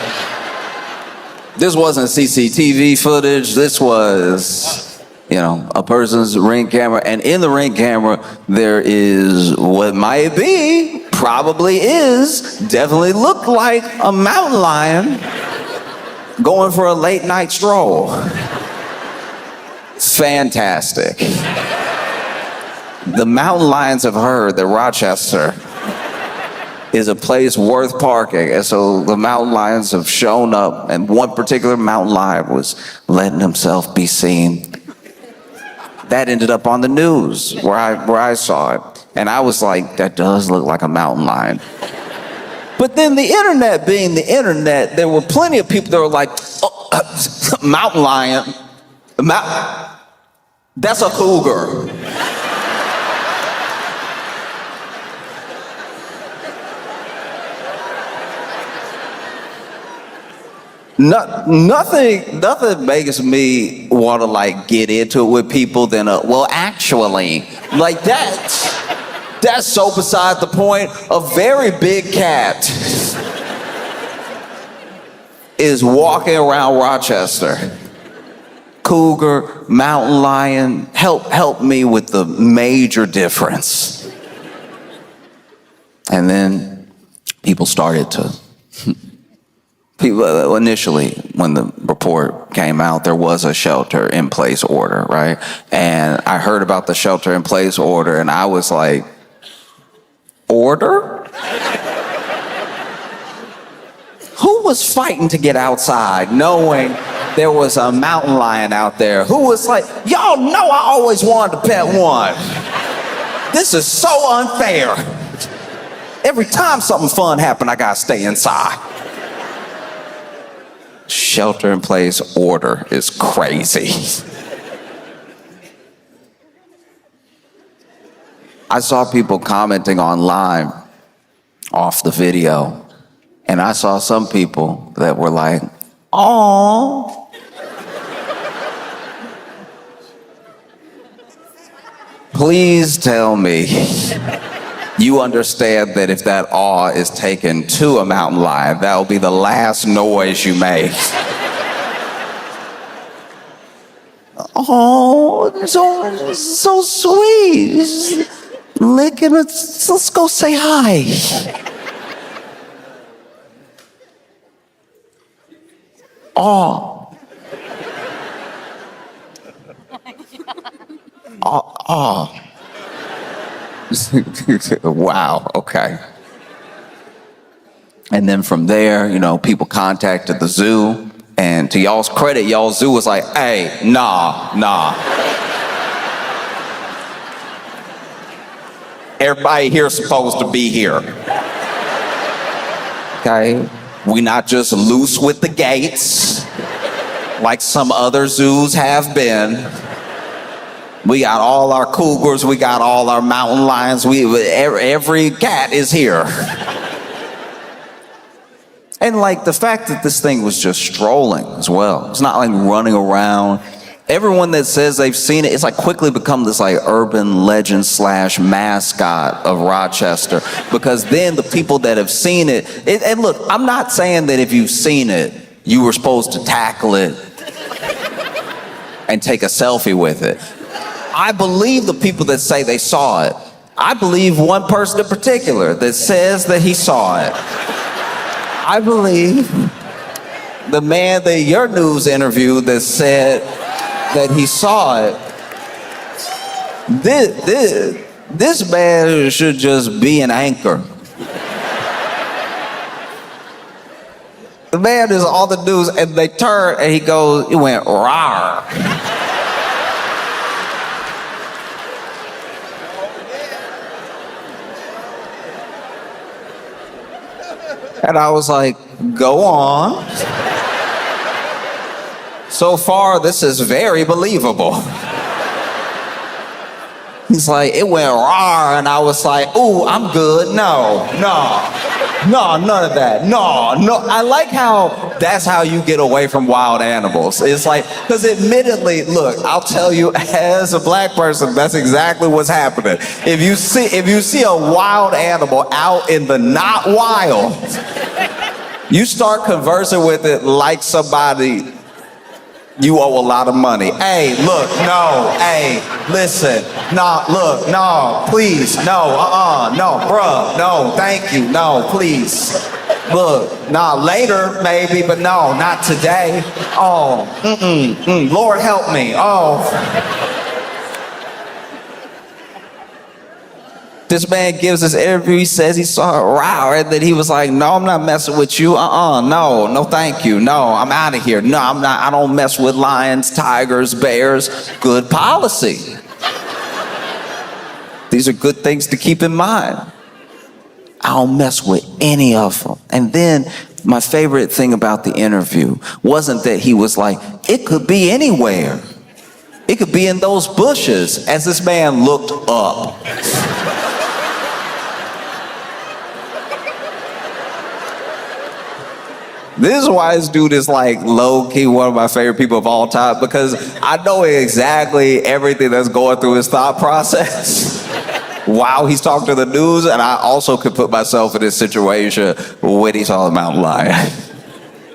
this wasn't CCTV footage. This was, a person's Ring camera. And in the Ring camera, there is what might be, probably is, definitely looked like a mountain lion going for a late night stroll. Fantastic. The mountain lions have heard that Rochester is a place worth parking. And so the mountain lions have shown up, and one particular mountain lion was letting himself be seen. That ended up on the news where I saw it. And I was like, that does look like a mountain lion. But then the internet being the internet, there were plenty of people that were like, mountain lion, that's a cougar. Nothing makes me want to get into it with people than well, actually, that's so beside the point. A very big cat is walking around Rochester. Cougar, mountain lion, help me with the major difference. And then people started to. Initially, when the report came out, there was a shelter-in-place order, right? And I heard about the shelter-in-place order, and I was like, order? Who was fighting to get outside, knowing there was a mountain lion out there? Who was like, y'all know I always wanted to pet one. This is so unfair. Every time something fun happened, I gotta stay inside. Shelter-in-place order is crazy. I saw people commenting online off the video, and I saw some people that were like, "Aww." Please tell me you understand that if that awe is taken to a mountain lion, that will be the last noise you make. Oh, so sweet. licking. Let's go say hi. Oh. Oh. Wow, okay. And then from there, you know, people contacted the zoo, and to y'all's credit, y'all's zoo was like, hey, nah. Everybody here's supposed to be here. Okay? We not just loose with the gates like some other zoos have been. We got all our cougars, we got all our mountain lions, every cat is here. And like the fact that this thing was just strolling as well. It's not like running around. Everyone that says they've seen it, it's like quickly become this like urban legend / mascot of Rochester. Because then the people that have seen it, and look, I'm not saying that if you've seen it, you were supposed to tackle it and take a selfie with it. I believe the people that say they saw it. I believe one person in particular that says that he saw it. I believe the man that your news interviewed that said that he saw it. This man should just be an anchor. The man is on the news and they turn and he went rawr. And I was like, go on. So far, this is very believable. He's like, it went raw, and I was like, ooh, I'm good. No, none of that. No. I like how that's how you get away from wild animals. It's like, because admittedly, look, I'll tell you, as a black person, that's exactly what's happening. If you see a wild animal out in the not wild, you start conversing with it like somebody you owe a lot of money. Hey, look, no, hey, listen, no, look, no, please, no, no, bruh, no, thank you, no, please. Look, nah, later maybe, but no, not today. Oh, Lord help me, oh. This man gives this interview, he says he saw a row, and then he was like, no, I'm not messing with you, no, thank you, no, I'm out of here, no, I don't mess with lions, tigers, bears, good policy. These are good things to keep in mind. I don't mess with any of them. And then my favorite thing about the interview wasn't that he was like, it could be anywhere. It could be in those bushes, as this man looked up. This is why this dude is like low-key one of my favorite people of all time, because I know exactly everything that's going through his thought process while he's talking to the news, and I also could put myself in this situation when he saw the mountain lion.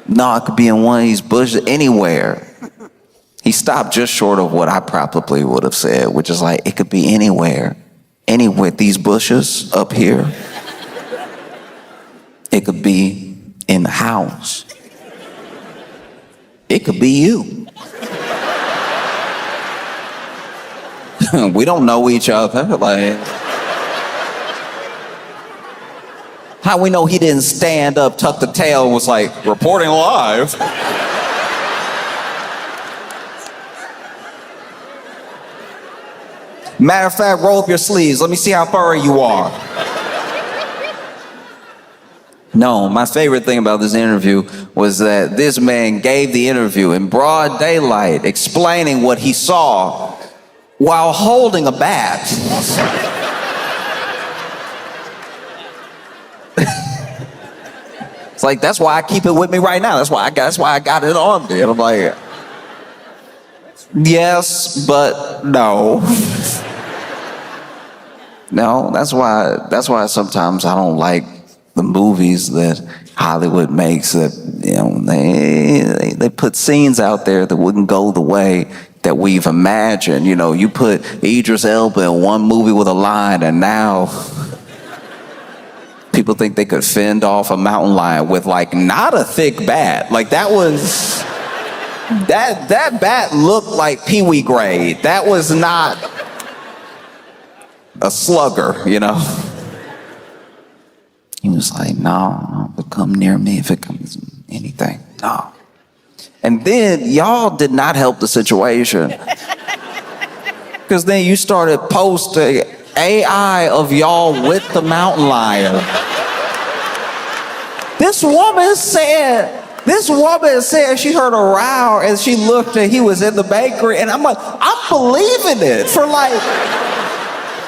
No, it could be in one of these bushes, anywhere. He stopped just short of what I probably would have said, which is like, it could be anywhere. Anywhere, these bushes up here. It could be in the house. It could be you. We don't know each other. Like, how we know he didn't stand up, tuck the tail, and was like, reporting live? Matter of fact, roll up your sleeves. Let me see how furry you are. No, my favorite thing about this interview was that this man gave the interview in broad daylight, explaining what he saw while holding a bat. It's like, that's why I keep it with me right now. That's why I got it on me. And I'm like, yes, but no. No, that's why sometimes I don't like the movies that Hollywood makes, that, you know, they put scenes out there that wouldn't go the way that we've imagined. You know, you put Idris Elba in one movie with a line, and now people think they could fend off a mountain lion with like not a thick bat. Like that was, that bat looked like Pee-wee grade. That was not a slugger, you know? He was like, no, but come near me if it comes anything. No. And then y'all did not help the situation. Because then you started posting AI of y'all with the mountain lion. This woman said she heard a row and she looked and he was in the bakery. And I'm like, I'm believing it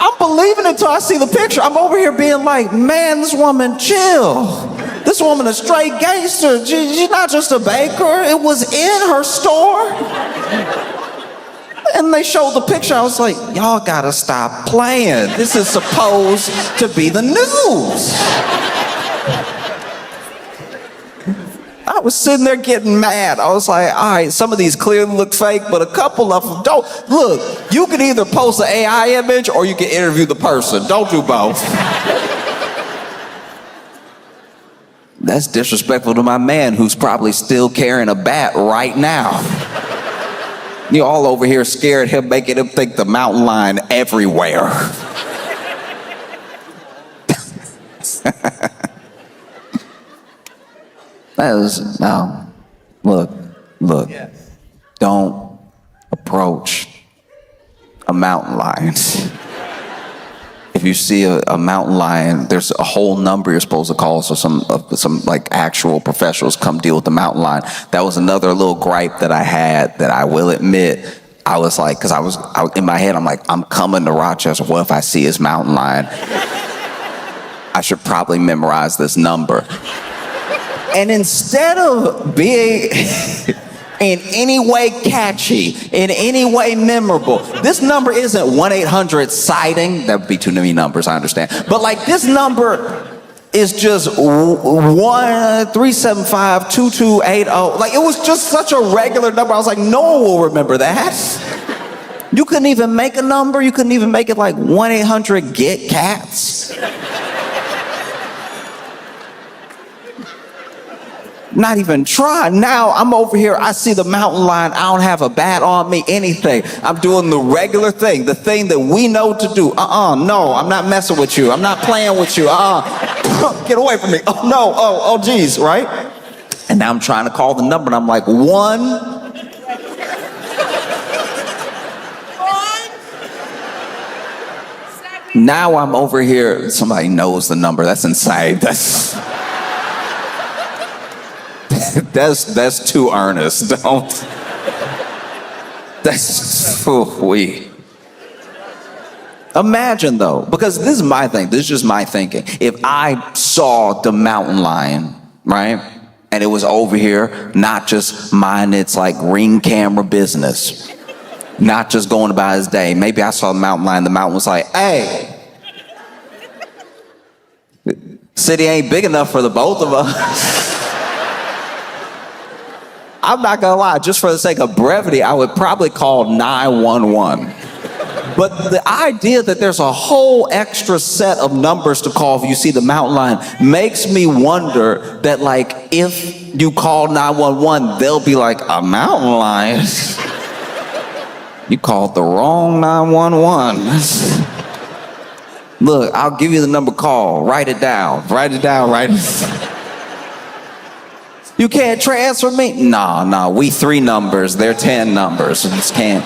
I'm believing it till I see the picture. I'm over here being like, man, this woman chill. This woman a straight gangster. She's not just a baker. It was in her store. And they showed the picture. I was like, y'all gotta stop playing. This is supposed to be the news. I was sitting there getting mad. I was like, all right, some of these clearly look fake, but a couple of them don't. Look, you can either post an AI image or you can interview the person. Don't do both. That's disrespectful to my man who's probably still carrying a bat right now. You're all over here scared him, making him think the mountain lion everywhere. No, look, don't approach a mountain lion. If you see a mountain lion, there's a whole number you're supposed to call so some like actual professionals come deal with the mountain lion. That was another little gripe that I had that I will admit. I was like, because I was in my head, I'm like, I'm coming to Rochester. What if I see his mountain lion? I should probably memorize this number. And instead of being in any way catchy, in any way memorable, this number isn't 1-800-SIGHTING. That would be too many numbers, I understand. But like this number is just 1-375-2280. Like it was just such a regular number. I was like, no one will remember that. You couldn't even make a number. You couldn't even make it like 1-800-GET-CATS. Not even try. Now I'm over here, I see the mountain lion, I don't have a bat on me, anything. I'm doing the regular thing, the thing that we know to do. No, I'm not messing with you. I'm not playing with you. Get away from me. Oh no, oh geez, right? And now I'm trying to call the number and I'm like, 1. Now I'm over here, somebody knows the number. That's insane. That's too earnest. Don't. That's we. Imagine though, because this is my thing. This is just my thinking. If I saw the mountain lion, right, and it was over here, not just minding its like ring camera business, not just going about his day. Maybe I saw the mountain lion. The mountain was like, "Hey, city ain't big enough for the both of us." I'm not gonna lie, just for the sake of brevity, I would probably call 911. But the idea that there's a whole extra set of numbers to call if you see the mountain lion makes me wonder that like if you call 911, they'll be like, a mountain lion? You called the wrong 911. Look, I'll give you the number, call, write it down. You can't transfer me? No, we 3 numbers, they're 10 numbers. You just can't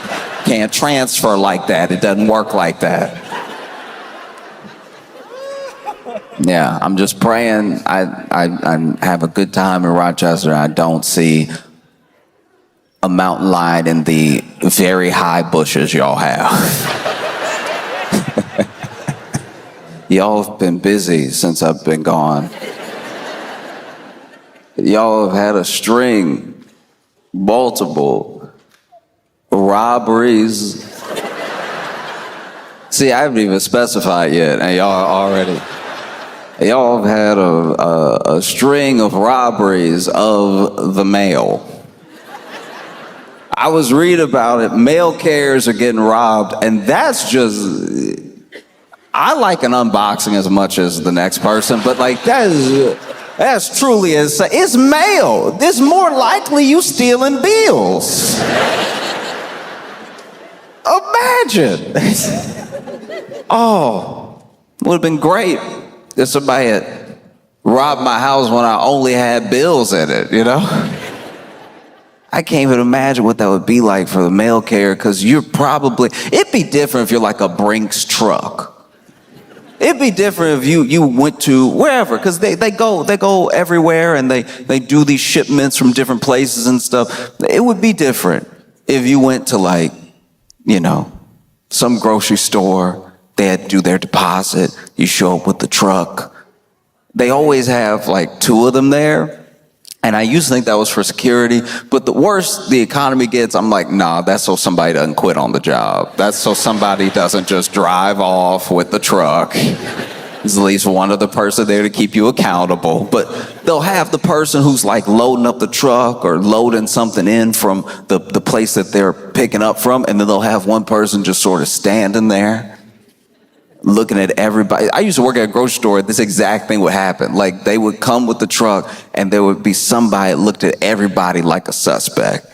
transfer like that. It doesn't work like that. Yeah, I'm just praying I have a good time in Rochester. I don't see a mountain lion in the very high bushes y'all have. Y'all have been busy since I've been gone. Y'all have had a string, multiple robberies. See, I haven't even specified yet, and y'all have had a string of robberies of the mail. I was reading about it. Mail carriers are getting robbed, and that's just. I like an unboxing as much as the next person, but like that's truly insane. It's mail. It's more likely you stealing bills. Imagine. Oh, would have been great if somebody had robbed my house when I only had bills in it, you know? I can't even imagine what that would be like for the mail carrier, because it'd be different if you're like a Brinks truck. It'd be different if you went to wherever, because they go everywhere, and they do these shipments from different places and stuff. It would be different if you went to like, you know, some grocery store. They had to do their deposit. You show up with the truck. They always have like two of them there. And I used to think that was for security, but the worse the economy gets, I'm like, nah, that's so somebody doesn't quit on the job. That's so somebody doesn't just drive off with the truck. There's at least one other person there to keep you accountable. But they'll have the person who's like loading up the truck or loading something in from the place that they're picking up from, and then they'll have one person just sort of standing there, looking at everybody. I used to work at a grocery store. This exact thing would happen. Like, they would come with the truck, and there would be somebody that looked at everybody like a suspect.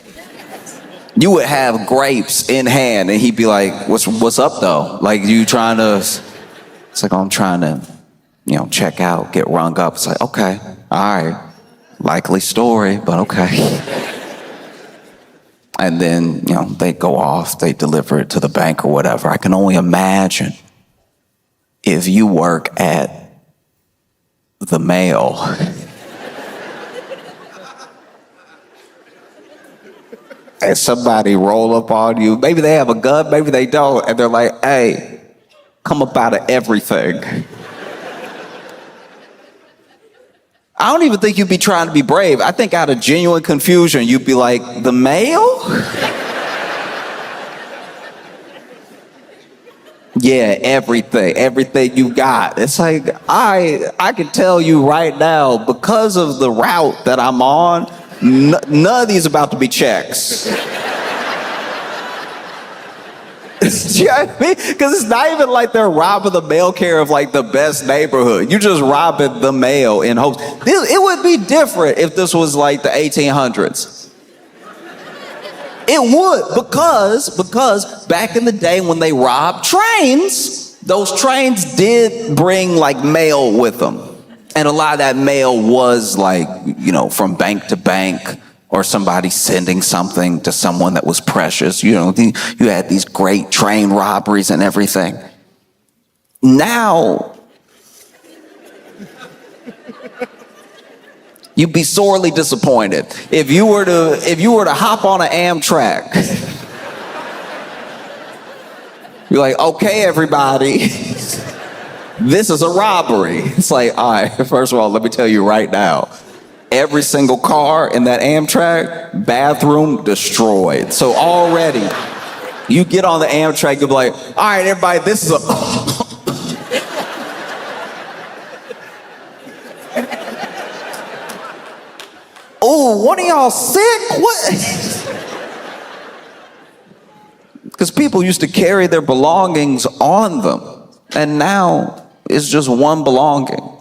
You would have grapes in hand, and he'd be like, what's up, though? Like, you trying to... It's like, oh, I'm trying to, you know, check out, get rung up. It's like, okay, all right. Likely story, but okay. And then, you know, they go off, they deliver it to the bank or whatever. I can only imagine if you work at the mail. And somebody roll up on you. Maybe they have a gun, maybe they don't. And they're like, hey, come up out of everything. I don't even think you'd be trying to be brave. I think out of genuine confusion, you'd be like, the mail? Yeah, everything you got. It's like, I can tell you right now, because of the route that I'm on, none of these about to be checks. Do you know what I mean? Because it's not even like they're robbing the mail carrier of like the best neighborhood. You're just robbing the mail in hopes. It would be different if this was like the 1800s. It would, because back in the day when they robbed trains, those trains did bring like mail with them. And a lot of that mail was like, you know, from bank to bank, or somebody sending something to someone that was precious. You know, you had these great train robberies and everything. Now, you'd be sorely disappointed if you were to hop on an Amtrak. You're like, okay, everybody, this is a robbery. It's like, all right, first of all, let me tell you right now, every single car in that Amtrak, bathroom destroyed. So already, you get on the Amtrak, you'll be like, all right, everybody, this is a... Oh, one of y'all sick? What? Because people used to carry their belongings on them, and now it's just one belonging.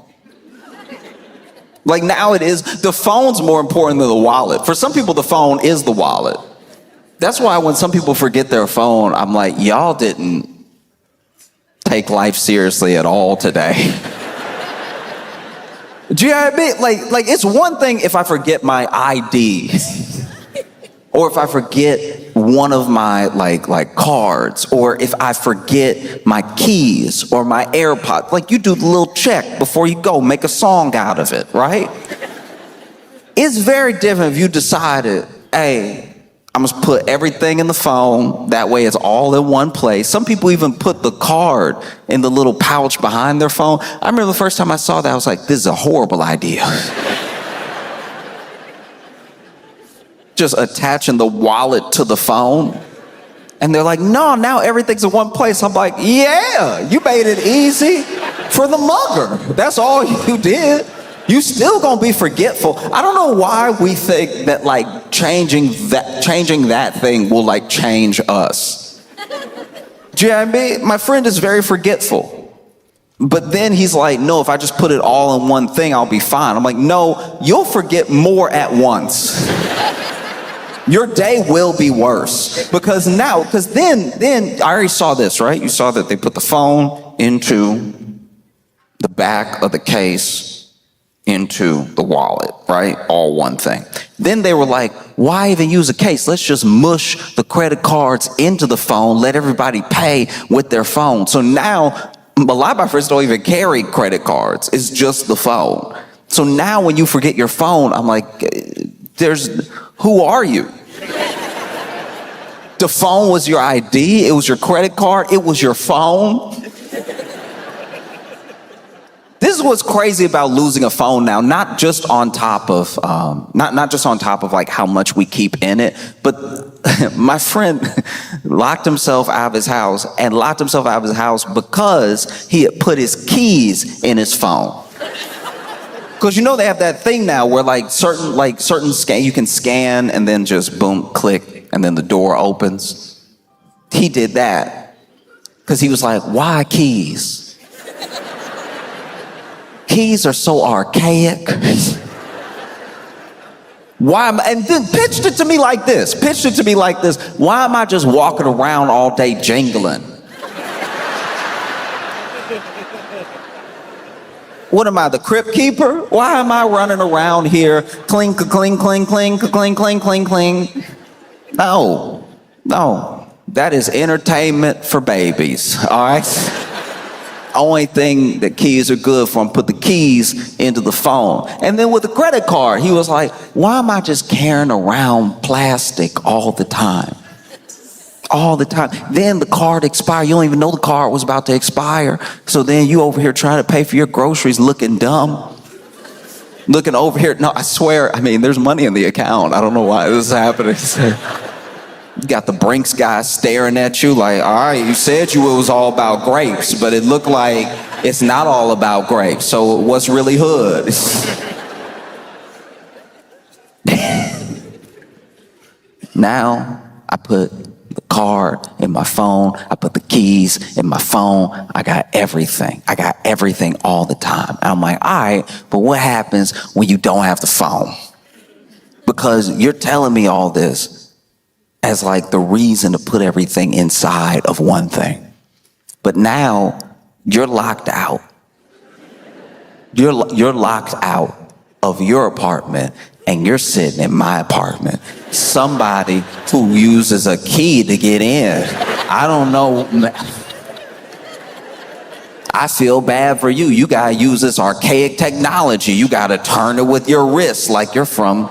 Like now it is, the phone's more important than the wallet. For some people, the phone is the wallet. That's why when some people forget their phone, I'm like, y'all didn't take life seriously at all today. Do you know what I mean? Like it's one thing if I forget my ID, or if I forget one of my like cards, or if I forget my keys or my AirPods. Like, you do the little check before you go, make a song out of it, right? It's very different if you decided, hey, I'm gonna put everything in the phone, that way it's all in one place. Some people even put the card in the little pouch behind their phone. I remember the first time I saw that, I was like, this is a horrible idea. Just attaching the wallet to the phone. And they're like, no, now everything's in one place. I'm like, yeah, you made it easy for the mugger. That's all you did. You still gonna be forgetful. I don't know why we think that like changing that thing will like change us. Do you know what I mean? My friend is very forgetful. But then he's like, no, if I just put it all in one thing, I'll be fine. I'm like, no, you'll forget more at once. Your day will be worse. Because then, I already saw this, right? You saw that they put the phone into the back of the case, into the wallet, right? All one thing. Then they were like, why even use a case? Let's just mush the credit cards into the phone, let everybody pay with their phone. So now, a lot of my friends don't even carry credit cards. It's just the phone. So now when you forget your phone, I'm like, who are you? The phone was your ID. It was your credit card. It was your phone. This is what's crazy about losing a phone now, not just on top of not just on top of like how much we keep in it, but my friend locked himself out of his house because he had put his keys in his phone. Because you know they have that thing now where like certain scan, you can scan and then just boom, click, and then the door opens. He did that because he was like, why keys? Keys are so archaic. And then pitched it to me like this. Why am I just walking around all day jingling? What am I, the crypt keeper? Why am I running around here, cling, cling, cling, cling, cling, cling, cling, cling? No. That is entertainment for babies, all right? Only thing that keys are good for, put the keys into the phone. And then with the credit card, he was like, why am I just carrying around plastic all the time? All the time. Then the card expired. You don't even know the card was about to expire. So then you over here trying to pay for your groceries looking dumb. Looking over here. No, I swear, there's money in the account. I don't know why this is happening. You got the Brinks guy staring at you like, all right, you said it was all about grapes, but it looked like it's not all about grapes. So what's really hood? Now I put the card in my phone. I put the keys in my phone. I got everything all the time. And I'm like, all right, but what happens when you don't have the phone? Because you're telling me all this as like the reason to put everything inside of one thing. But now you're locked out. You're locked out of your apartment and you're sitting in my apartment. Somebody who uses a key to get in. I don't know. I feel bad for you. You gotta use this archaic technology. You gotta turn it with your wrist like you're from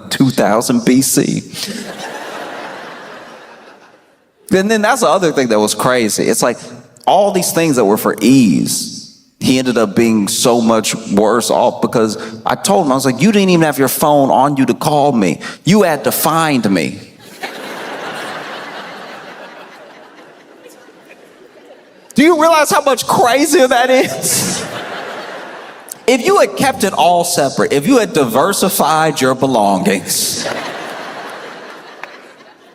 2000 BC. And then that's the other thing that was crazy. It's like all these things that were for ease, he ended up being so much worse off because I told him, I was like, you didn't even have your phone on you to call me. You had to find me. Do you realize how much crazier that is? If you had kept it all separate, if you had diversified your belongings,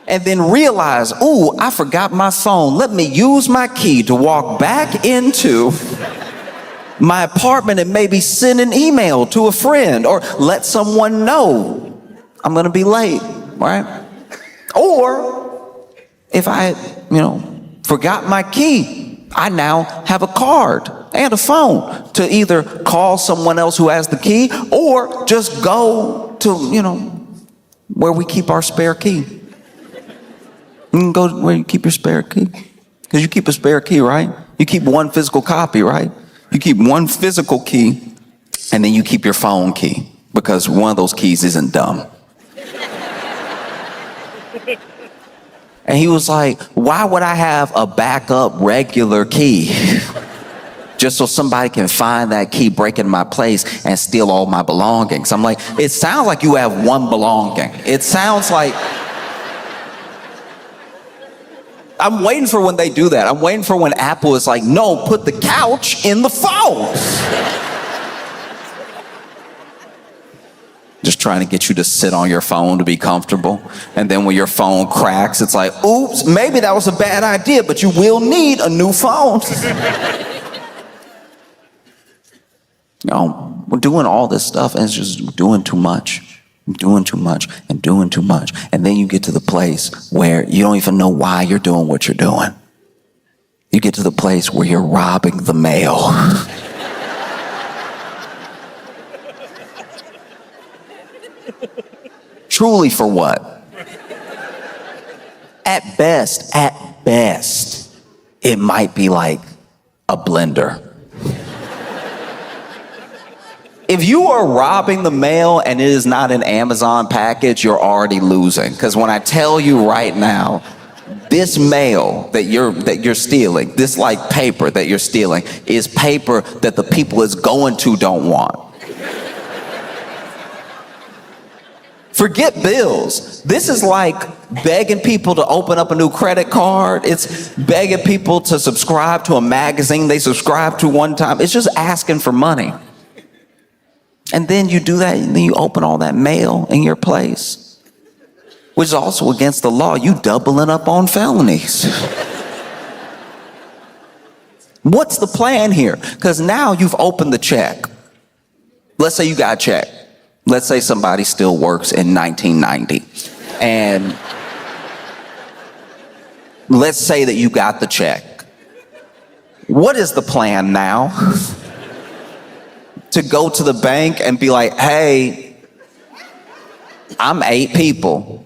and then realized, ooh, I forgot my phone. Let me use my key to walk back into my apartment and maybe send an email to a friend or let someone know I'm gonna be late, right? Or if I had, forgot my key, I now have a card and a phone to either call someone else who has the key or just go to, where we keep our spare key. You can go where you keep your spare key. Because you keep a spare key, right? You keep one physical copy, right? You keep one physical key and then you keep your phone key because one of those keys isn't dumb. And he was like, why would I have a backup regular key? Just so somebody can find that key, break into my place, and steal all my belongings. I'm like, it sounds like you have one belonging. It sounds like... I'm waiting for when they do that. I'm waiting for when Apple is like, no, put the couch in the phone. just trying to get you to sit on your phone to be comfortable. And then when your phone cracks, it's like, oops, maybe that was a bad idea, but you will need a new phone. You know, we're doing all this stuff and it's just doing too much. Doing too much and doing too much. And then you get to the place where you don't even know why you're doing what you're doing. You get to the place where you're robbing the mail. Truly for what? At best, it might be like a blender. If you are robbing the mail and it is not an Amazon package, you're already losing. Because when I tell you right now, this mail that you're stealing, this like paper that you're stealing, is paper that the people it's going to don't want. Forget bills. This is like begging people to open up a new credit card. It's begging people to subscribe to a magazine they subscribed to one time. It's just asking for money. And then you do that, and then you open all that mail in your place, which is also against the law. You doubling up on felonies. What's the plan here? Because now you've opened the check. Let's say you got a check. Let's say somebody still works in 1990. And let's say that you got the check. What is the plan now? To go to the bank and be like, hey, I'm 8 people.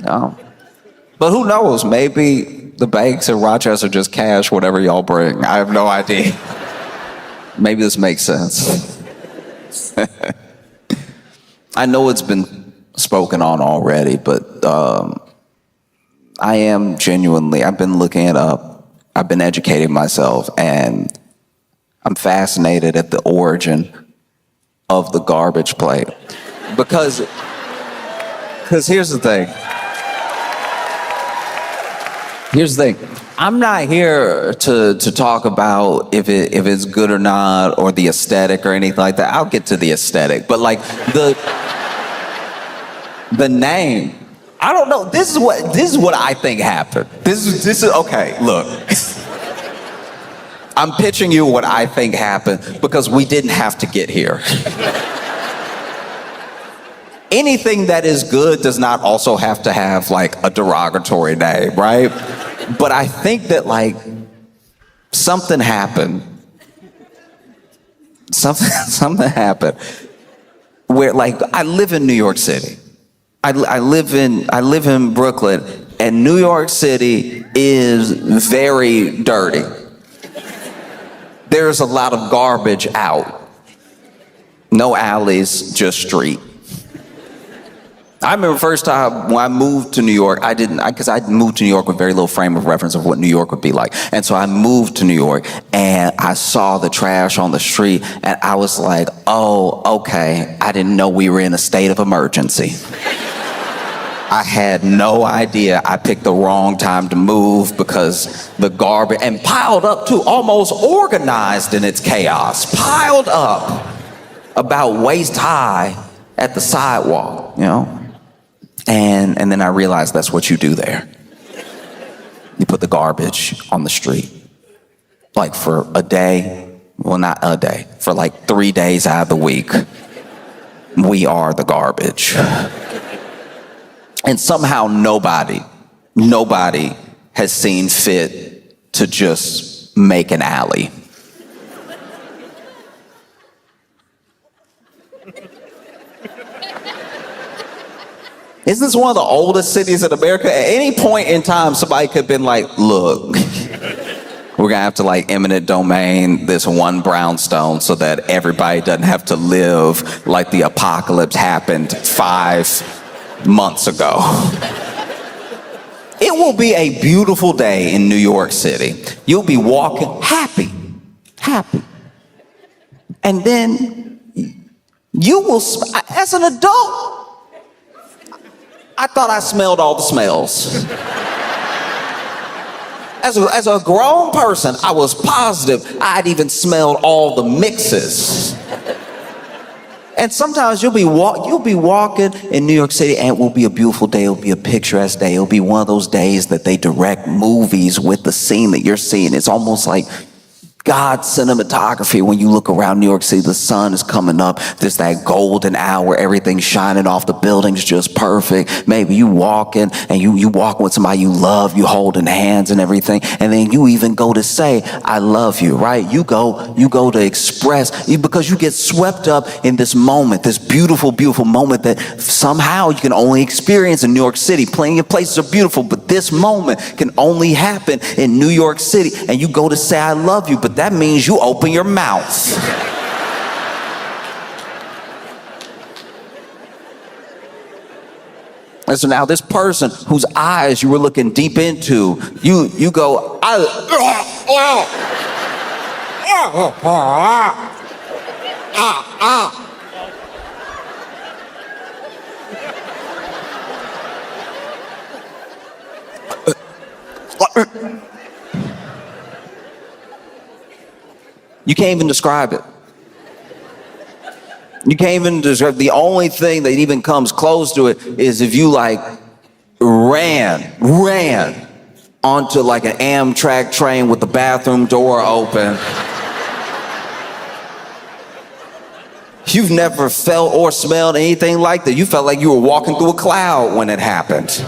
No. But who knows? Maybe the banks in Rochester just cash whatever y'all bring. I have no idea. Maybe this makes sense. I know it's been spoken on already, but I am genuinely, I've been looking it up. I've been educating myself, and I'm fascinated at the origin of the garbage plate. Because here's the thing. Here's the thing. I'm not here to talk about if it's good or not, or the aesthetic or anything like that. I'll get to the aesthetic, but like the name. I don't know. This is what I think happened. This is okay. Look, I'm pitching you what I think happened because we didn't have to get here. Anything that is good does not also have to have like a derogatory name, right? But I think that like something happened. Something happened where like I live in New York City. I live in Brooklyn, and New York City is very dirty. There's a lot of garbage out. No alleys, just street. I remember the first time when I moved to New York, because I moved to New York with very little frame of reference of what New York would be like. And so I moved to New York and I saw the trash on the street and I was like, oh, okay, I didn't know we were in a state of emergency. I had no idea. I picked the wrong time to move because the garbage, and piled up too, almost organized in its chaos, piled up about waist high at the sidewalk, you know? And then I realized that's what you do there. You put the garbage on the street. Like for a day, well, not a day, for like 3 days out of the week, we are the garbage. And somehow nobody has seen fit to just make an alley. Isn't this one of the oldest cities in America? At any point in time, somebody could have been like, look, we're gonna have to like eminent domain this one brownstone so that everybody doesn't have to live like the apocalypse happened 5 months ago. It will be a beautiful day in New York City. You'll be walking happy. And then you will, as an adult, I thought I smelled all the smells. As a grown person, I was positive I'd even smelled all the mixes. And sometimes you'll be walking in New York City, and it will be a beautiful day. It'll be a picturesque day. It'll be one of those days that they direct movies with the scene that you're seeing. It's almost like God's cinematography. When you look around New York City, the sun is coming up. There's that golden hour. Everything's shining off. The building's just perfect. Maybe you walking and you walk with somebody you love. You holding hands and everything. And then you even go to say, I love you, right? You go to express, because you get swept up in this moment, this beautiful, beautiful moment that somehow you can only experience in New York City. Plenty of places are beautiful, but this moment can only happen in New York City. And you go to say, I love you, but that means you open your mouth. And so now this person whose eyes you were looking deep into, you go, You can't even describe it. You can't even describe. The only thing that even comes close to it is if you like ran onto like an Amtrak train with the bathroom door open. You've never felt or smelled anything like that. You felt like you were walking through a cloud when it happened.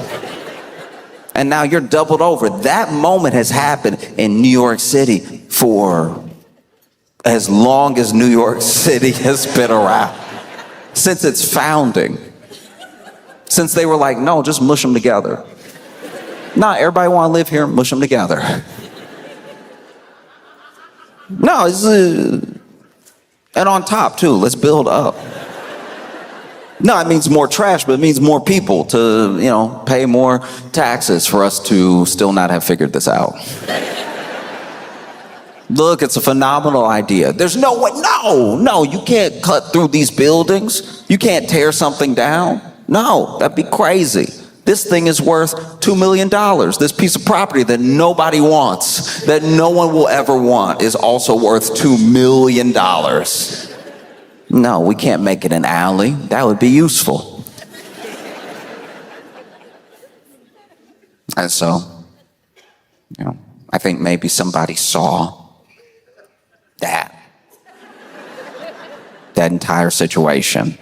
And now you're doubled over. That moment has happened in New York City for as long as New York City has been around, since its founding. Since they were like, no, just mush them together. Nah, everybody want to live here, mush them together. No, and on top too, let's build up. No, it means more trash, but it means more people to, pay more taxes for us to still not have figured this out. Look, it's a phenomenal idea. There's no way, no, you can't cut through these buildings. You can't tear something down. No, that'd be crazy. This thing is worth $2 million. This piece of property that nobody wants, that no one will ever want, is also worth $2 million. No, we can't make it an alley. That would be useful. And so, I think maybe somebody saw that entire situation.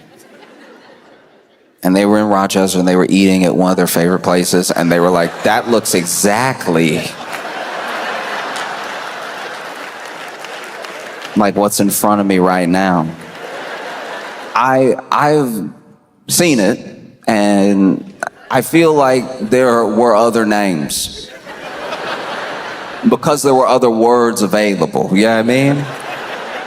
And they were in Rochester and they were eating at one of their favorite places, and they were like, that looks exactly like what's in front of me right now. I've seen it, and I feel like there were other names because there were other words available. You know what I mean?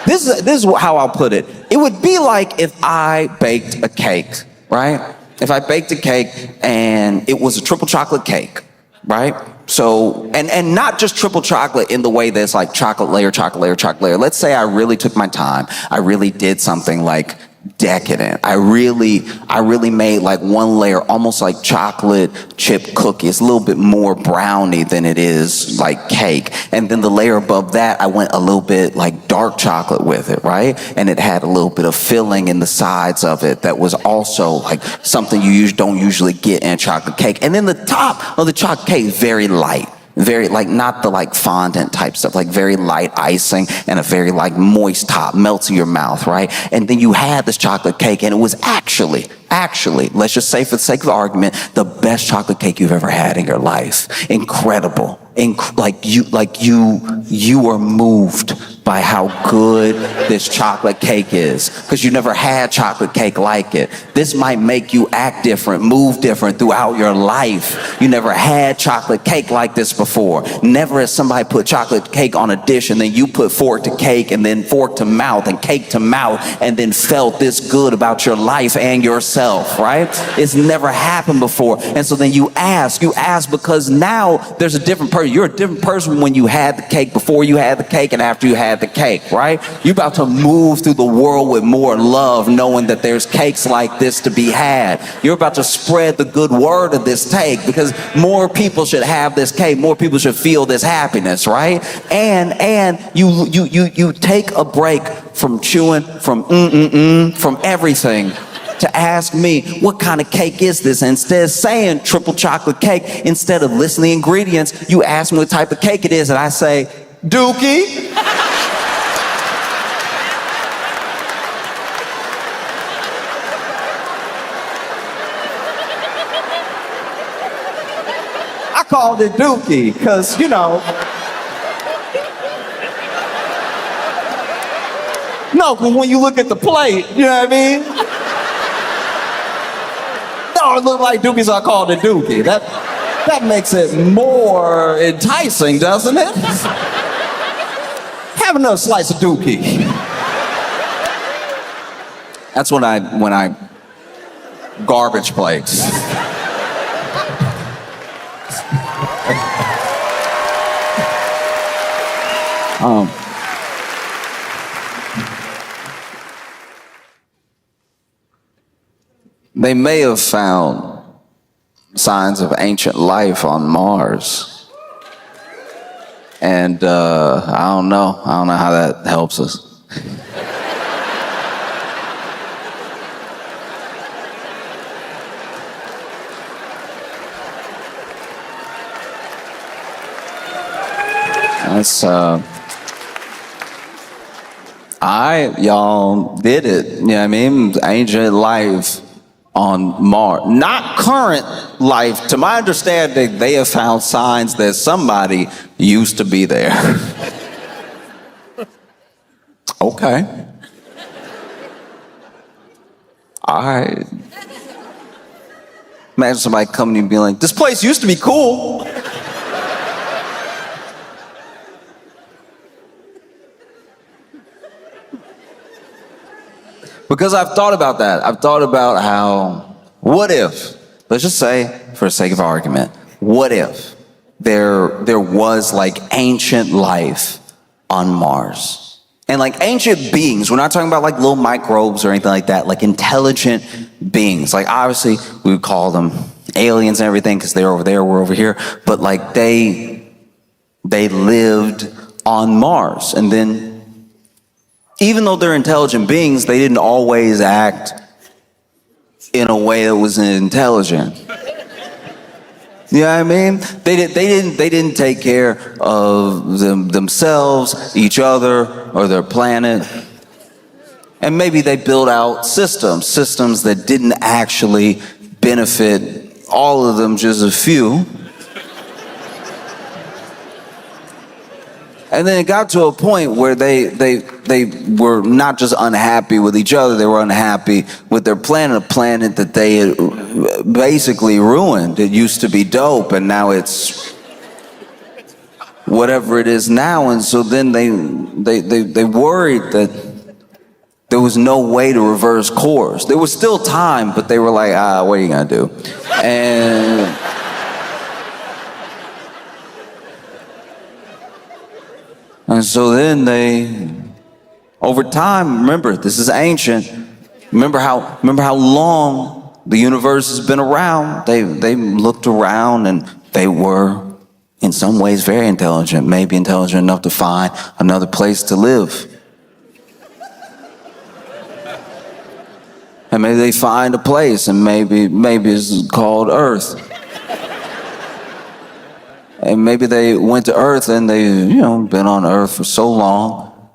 This is how I'll put it. It would be like if I baked a cake, right? If I baked a cake and it was a triple chocolate cake, right? So, and not just triple chocolate in the way that's like chocolate layer, chocolate layer, chocolate layer. Let's say I really took my time. I really did something like decadent. I really made like one layer almost like chocolate chip cookie. It's a little bit more brownie than it is like cake. And then the layer above that, I went a little bit like dark chocolate with it, right? And it had a little bit of filling in the sides of it that was also like something you don't usually get in a chocolate cake. And then the top of the chocolate cake, very light. Very like not the like fondant type stuff, like very light icing and a very like moist top, melts in your mouth, right? And then you had this chocolate cake, and it was actually, let's just say for the sake of argument, the best chocolate cake you've ever had in your life. Incredible. You were moved by how good this chocolate cake is, because you never had chocolate cake like it. This might make you act different, move different throughout your life. You never had chocolate cake like this before. Never has somebody put chocolate cake on a dish and then you put fork to cake and then fork to mouth and cake to mouth and then felt this good about your life and yourself, right? It's never happened before. And so then you ask because now there's a different person. You're a different person when you had the cake, before you had the cake, and after you had had the cake, right? You're about to move through the world with more love, knowing that there's cakes like this to be had. You're about to spread the good word of this cake because more people should have this cake. More people should feel this happiness, right? And you take a break from chewing, from everything, to ask me, what kind of cake is this? And instead of saying triple chocolate cake, instead of listing the ingredients, you ask me what type of cake it is, and I say, Dookie. I called it Dookie, because, you know. No, because when you look at the plate, you know what I mean? No, it looked like Dookie, so I called it Dookie. That makes it more enticing, doesn't it? Have another slice of Dookie. That's when I garbage plates. They may have found signs of ancient life on Mars. And I don't know how that helps us. That's y'all did it. You know what I mean? Ancient life on Mars. Not current life. To my understanding, they have found signs that somebody used to be there. Okay. All right. Imagine somebody coming to you and being like, this place used to be cool. Because I've thought about that. I've thought about how, what if, let's just say, for the sake of argument, what if there was like ancient life on Mars? And like ancient beings, we're not talking about like little microbes or anything like that, like intelligent beings. Like obviously we would call them aliens and everything because they're over there, we're over here. But like they lived on Mars. And then even though they're intelligent beings, they didn't always act in a way that was intelligent. You know what I mean? They didn't take care of themselves, each other, or their planet. And maybe they built out systems that didn't actually benefit all of them, just a few. And then it got to a point where they were not just unhappy with each other, they were unhappy with their planet, a planet that they had basically ruined. It used to be dope, and now it's whatever it is now. And so then they worried that there was no way to reverse course. There was still time, but they were like, what are you gonna do? And so then over time, remember, this is ancient. Remember how long the universe has been around. They looked around and they were, in some ways, very intelligent. Maybe intelligent enough to find another place to live. And maybe they find a place, and maybe it's called Earth. And maybe they went to Earth and they, been on Earth for so long,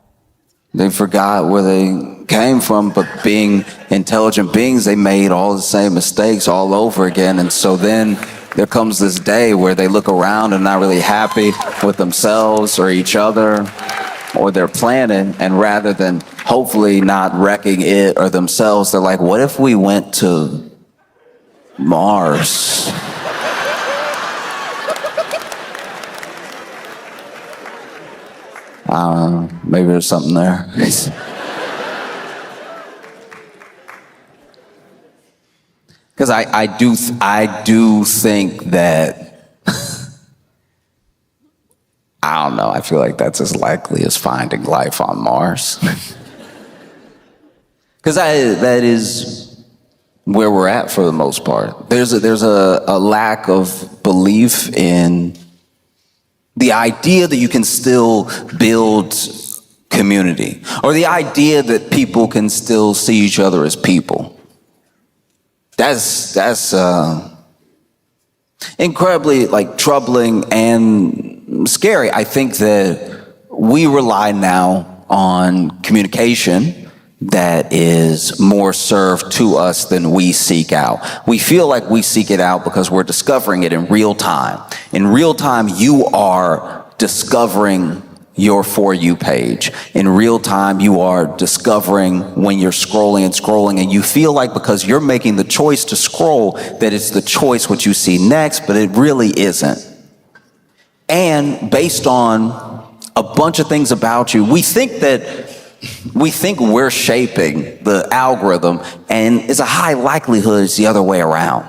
they forgot where they came from, but being intelligent beings, they made all the same mistakes all over again. And so then there comes this day where they look around and not really happy with themselves or each other or their planet. And rather than hopefully not wrecking it or themselves, they're like, what if we went to Mars? I don't know, maybe there's something there. Because I do think that, I don't know, I feel like that's as likely as finding life on Mars. Because that is where we're at for the most part. There's a lack of belief in the idea that you can still build community, or the idea that people can still see each other as people. That's incredibly troubling and scary. I think that we rely now on communication that is more served to us than we seek out. We feel like we seek it out because we're discovering it in real time. In real time, you are discovering your For You page. In real time, you are discovering when you're scrolling, and you feel like because you're making the choice to scroll that it's the choice what you see next, but it really isn't. And based on a bunch of things about you, we think we're shaping the algorithm, and it's a high likelihood it's the other way around.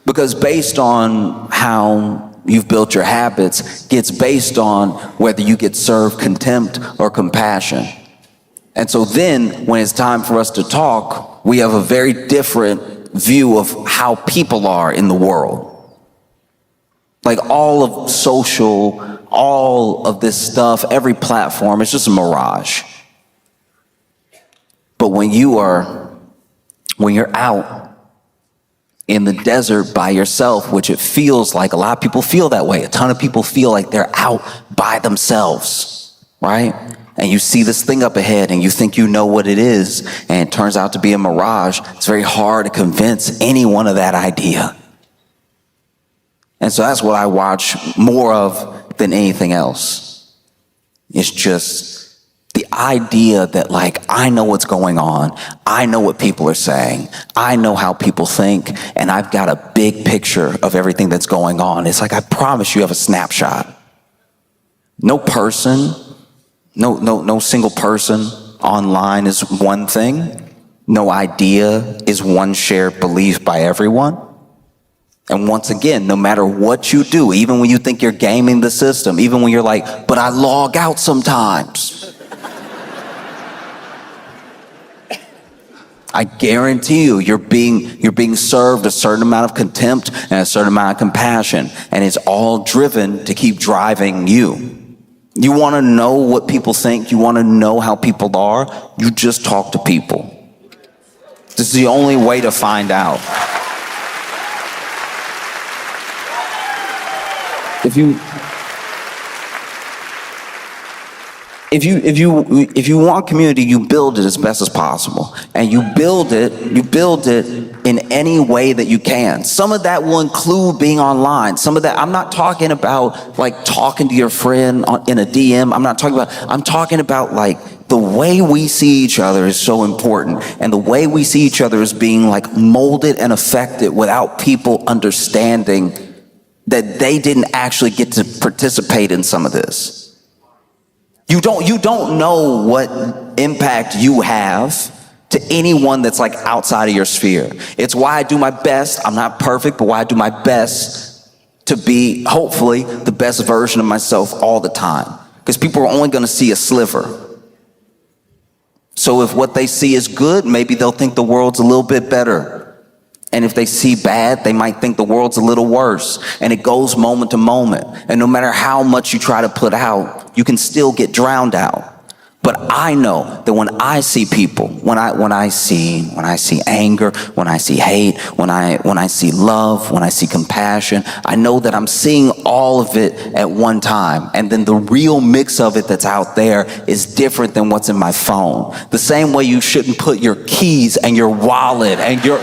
Because based on how you've built your habits gets based on whether you get served contempt or compassion. And so then when it's time for us to talk, we have a very different view of how people are in the world. Like all of social, all of this stuff, every platform, it's just a mirage. But when you're out in the desert by yourself, which it feels like a lot of people feel that way. A ton of people feel like they're out by themselves, right? And you see this thing up ahead and you think you know what it is, and it turns out to be a mirage. It's very hard to convince anyone of that idea. And so that's what I watch more of than anything else. It's just the idea that I know what's going on, I know what people are saying, I know how people think, and I've got a big picture of everything that's going on. It's like I promise you have a snapshot. No person, no single person online is one thing. No idea is one shared belief by everyone. And once again, no matter what you do, even when you think you're gaming the system, even when you're like, but I log out sometimes, I guarantee you're being served a certain amount of contempt and a certain amount of compassion, and it's all driven to keep driving you. You want to know what people think, you want to know how people are, you just talk to people. This is the only way to find out. If you want community, you build it as best as possible, and you build it in any way that you can. Some of that will include being online. Some of that, I'm not talking about talking to your friend in a DM. I'm talking about the way we see each other is so important, and the way we see each other is being molded and affected without people understanding that they didn't actually get to participate in some of this. You don't know what impact you have to anyone that's outside of your sphere. It's why I do my best. I'm not perfect, but why I do my best to be, hopefully, the best version of myself all the time. Because people are only going to see a sliver. So if what they see is good, maybe they'll think the world's a little bit better. And if they see bad, they might think the world's a little worse. And it goes moment to moment. And no matter how much you try to put out, you can still get drowned out. But I know that when I see people, when I see anger, when I see hate, when I see love, when I see compassion, I know that I'm seeing all of it at one time. And then the real mix of it that's out there is different than what's in my phone. The same way you shouldn't put your keys and your wallet and your...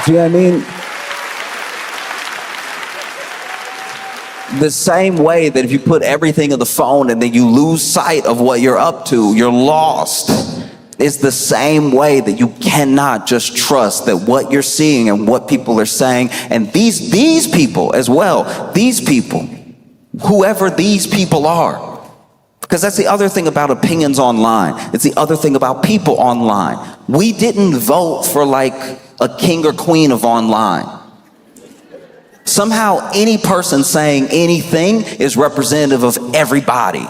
Do you know what I mean? The same way that if you put everything in the phone and then you lose sight of what you're up to, you're lost. It's the same way that you cannot just trust that what you're seeing and what people are saying, and these people as well, these people, whoever these people are. Because that's the other thing about opinions online. It's the other thing about people online. We didn't vote for like a king or queen of online. Somehow any person saying anything is representative of everybody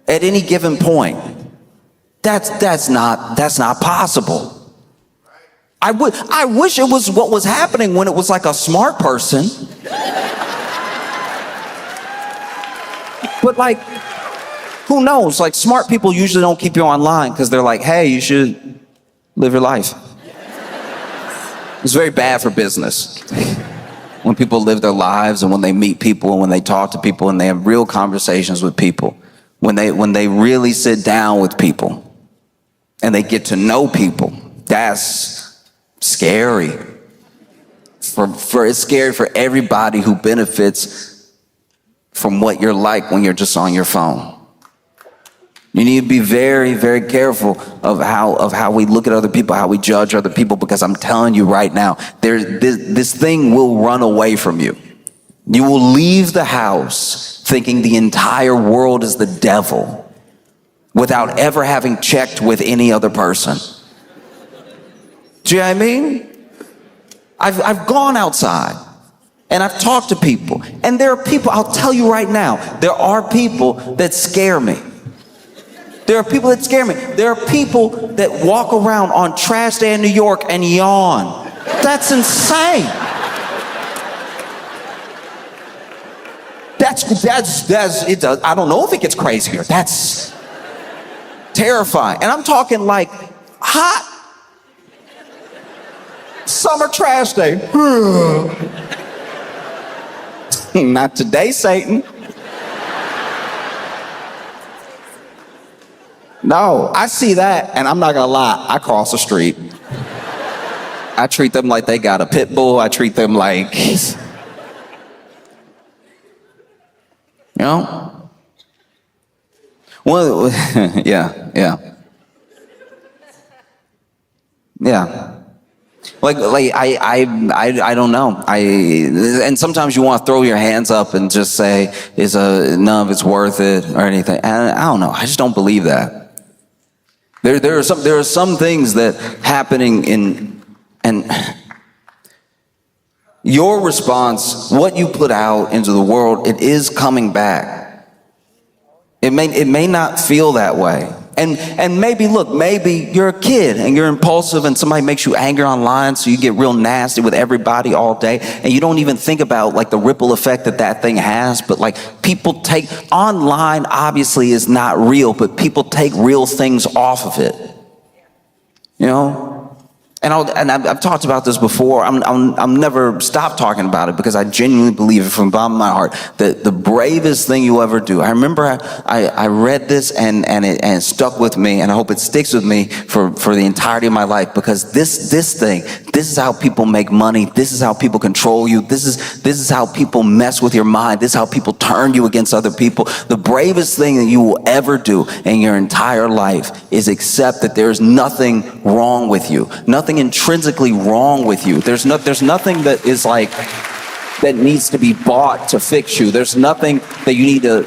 at any given point. That's not possible. I wish it was what was happening when it was like a smart person. But like, who knows? Like, smart people usually don't keep you online because they're like, hey, you should live your life. It's very bad for business. When people live their lives and when they meet people and when they talk to people and they have real conversations with people, when they really sit down with people and they get to know people, that's scary. It's scary for everybody who benefits from what you're like when you're just on your phone. You need to be very, very careful of how we look at other people, how we judge other people, because I'm telling you right now, this thing will run away from you. You will leave the house thinking the entire world is the devil without ever having checked with any other person. Do you know what I mean? I've gone outside and I've talked to people, and there are people, I'll tell you right now, there are people that scare me. There are people that scare me. There are people that walk around on trash day in New York and yawn. That's insane. It does. I don't know if it gets crazier. That's terrifying. And I'm talking like hot summer trash day. Not today, Satan. No, I see that, and I'm not gonna lie, I cross the street. I treat them like they got a pit bull. I treat them like, you know? Well, yeah. Like I don't know. And sometimes you want to throw your hands up and just say, none of it's worth it or anything. And I don't know. I just don't believe that. There are some things that happening and your response, what you put out into the world, it is coming back. It may not feel that way. And maybe you're a kid and you're impulsive and somebody makes you angry online, so you get real nasty with everybody all day, and you don't even think about like the ripple effect that thing has. But like, people take online, obviously is not real, but people take real things off of it, you know. And I've talked about this before. I'm never stop talking about it, because I genuinely believe it from the bottom of my heart that the bravest thing you ever do. I remember I read this and it stuck with me, and I hope it sticks with me for the entirety of my life, because this is how people make money. This is how people control you. This is how people mess with your mind. This is how people turn you against other people. The bravest thing that you will ever do in your entire life is accept that there's nothing wrong with you. Nothing intrinsically wrong with you. There's nothing that is like that needs to be bought to fix you. There's nothing that you need to,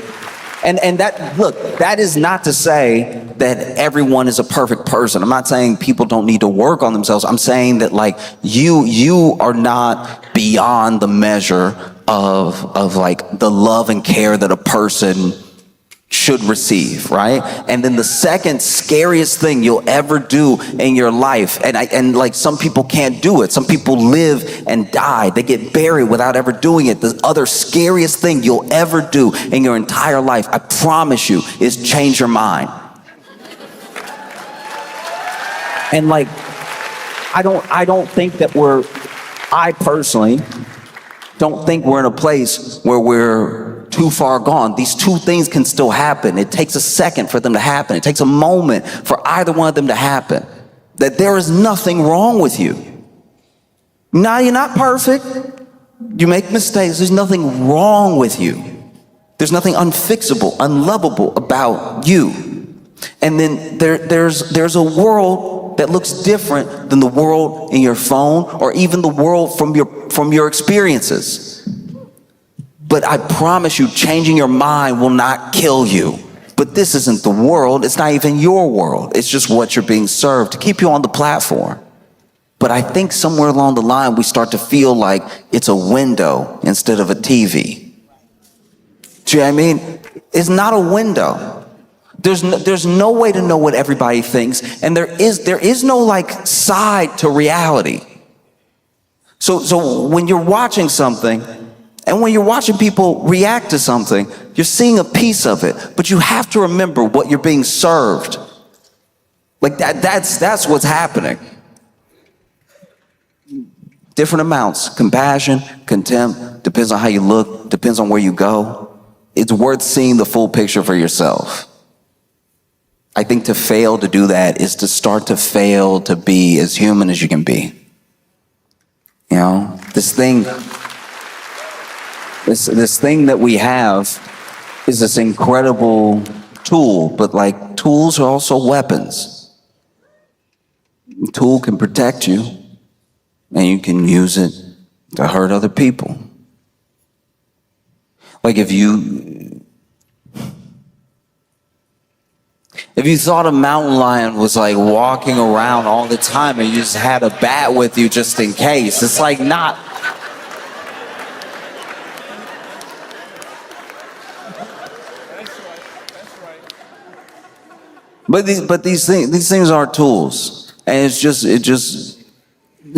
and that is not to say that everyone is a perfect person. I'm not saying people don't need to work on themselves. I'm saying that like you are not beyond the measure of like the love and care that a person should receive, right? And then the second scariest thing you'll ever do in your life, and like some people can't do it. Some people live and die. They get buried without ever doing it. The other scariest thing you'll ever do in your entire life, I promise you, is change your mind. And like, I personally don't think we're in a place where we're too far gone. These two things can still happen. It takes a second for them to happen. It takes a moment for either one of them to happen. That there is nothing wrong with you. Now, you're not perfect. You make mistakes. There's nothing wrong with you. There's nothing unfixable, unlovable about you. And then there's a world that looks different than the world in your phone, or even the world from your experiences. But I promise you, changing your mind will not kill you. But But this isn't the world. It's not even your world. It's just what you're being served to keep you on the platform. But I think somewhere along the line, we start to feel like it's a window instead of a TV. Do you know what I mean? It's not a window. There's no way to know what everybody thinks, and there is no like side to reality. So when you're watching something, and when you're watching people react to something, you're seeing a piece of it, but you have to remember what you're being served. Like that's what's happening. Different amounts, compassion, contempt, depends on how you look, depends on where you go. It's worth seeing the full picture for yourself. I think to fail to do that is to start to fail to be as human as you can be. You know, this thing that we have is this incredible tool, but like tools are also weapons. A tool can protect you, and you can use it to hurt other people. Like if you thought a mountain lion was like walking around all the time and you just had a bat with you just in case, it's like not. But these things are tools, and it's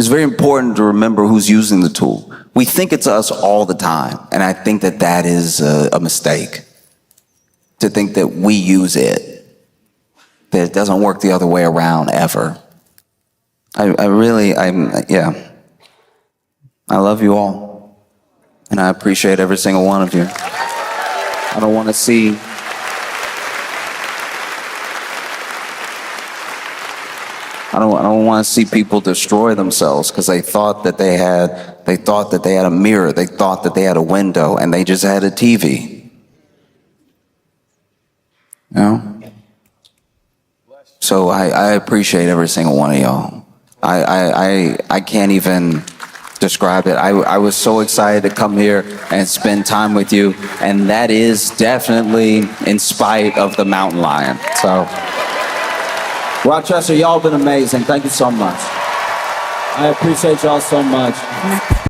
very important to remember who's using the tool. We think it's us all the time, and I think that is a mistake. To think that we use it, that it doesn't work the other way around ever. I love you all, and I appreciate every single one of you. I don't want to see people destroy themselves because they thought that they had a mirror, they thought that they had a window, and they just had a TV. You know? So I appreciate every single one of y'all. I can't even describe it. I was so excited to come here and spend time with you, and that is definitely in spite of the mountain lion. So, Rochester, y'all been amazing. Thank you so much. I appreciate y'all so much.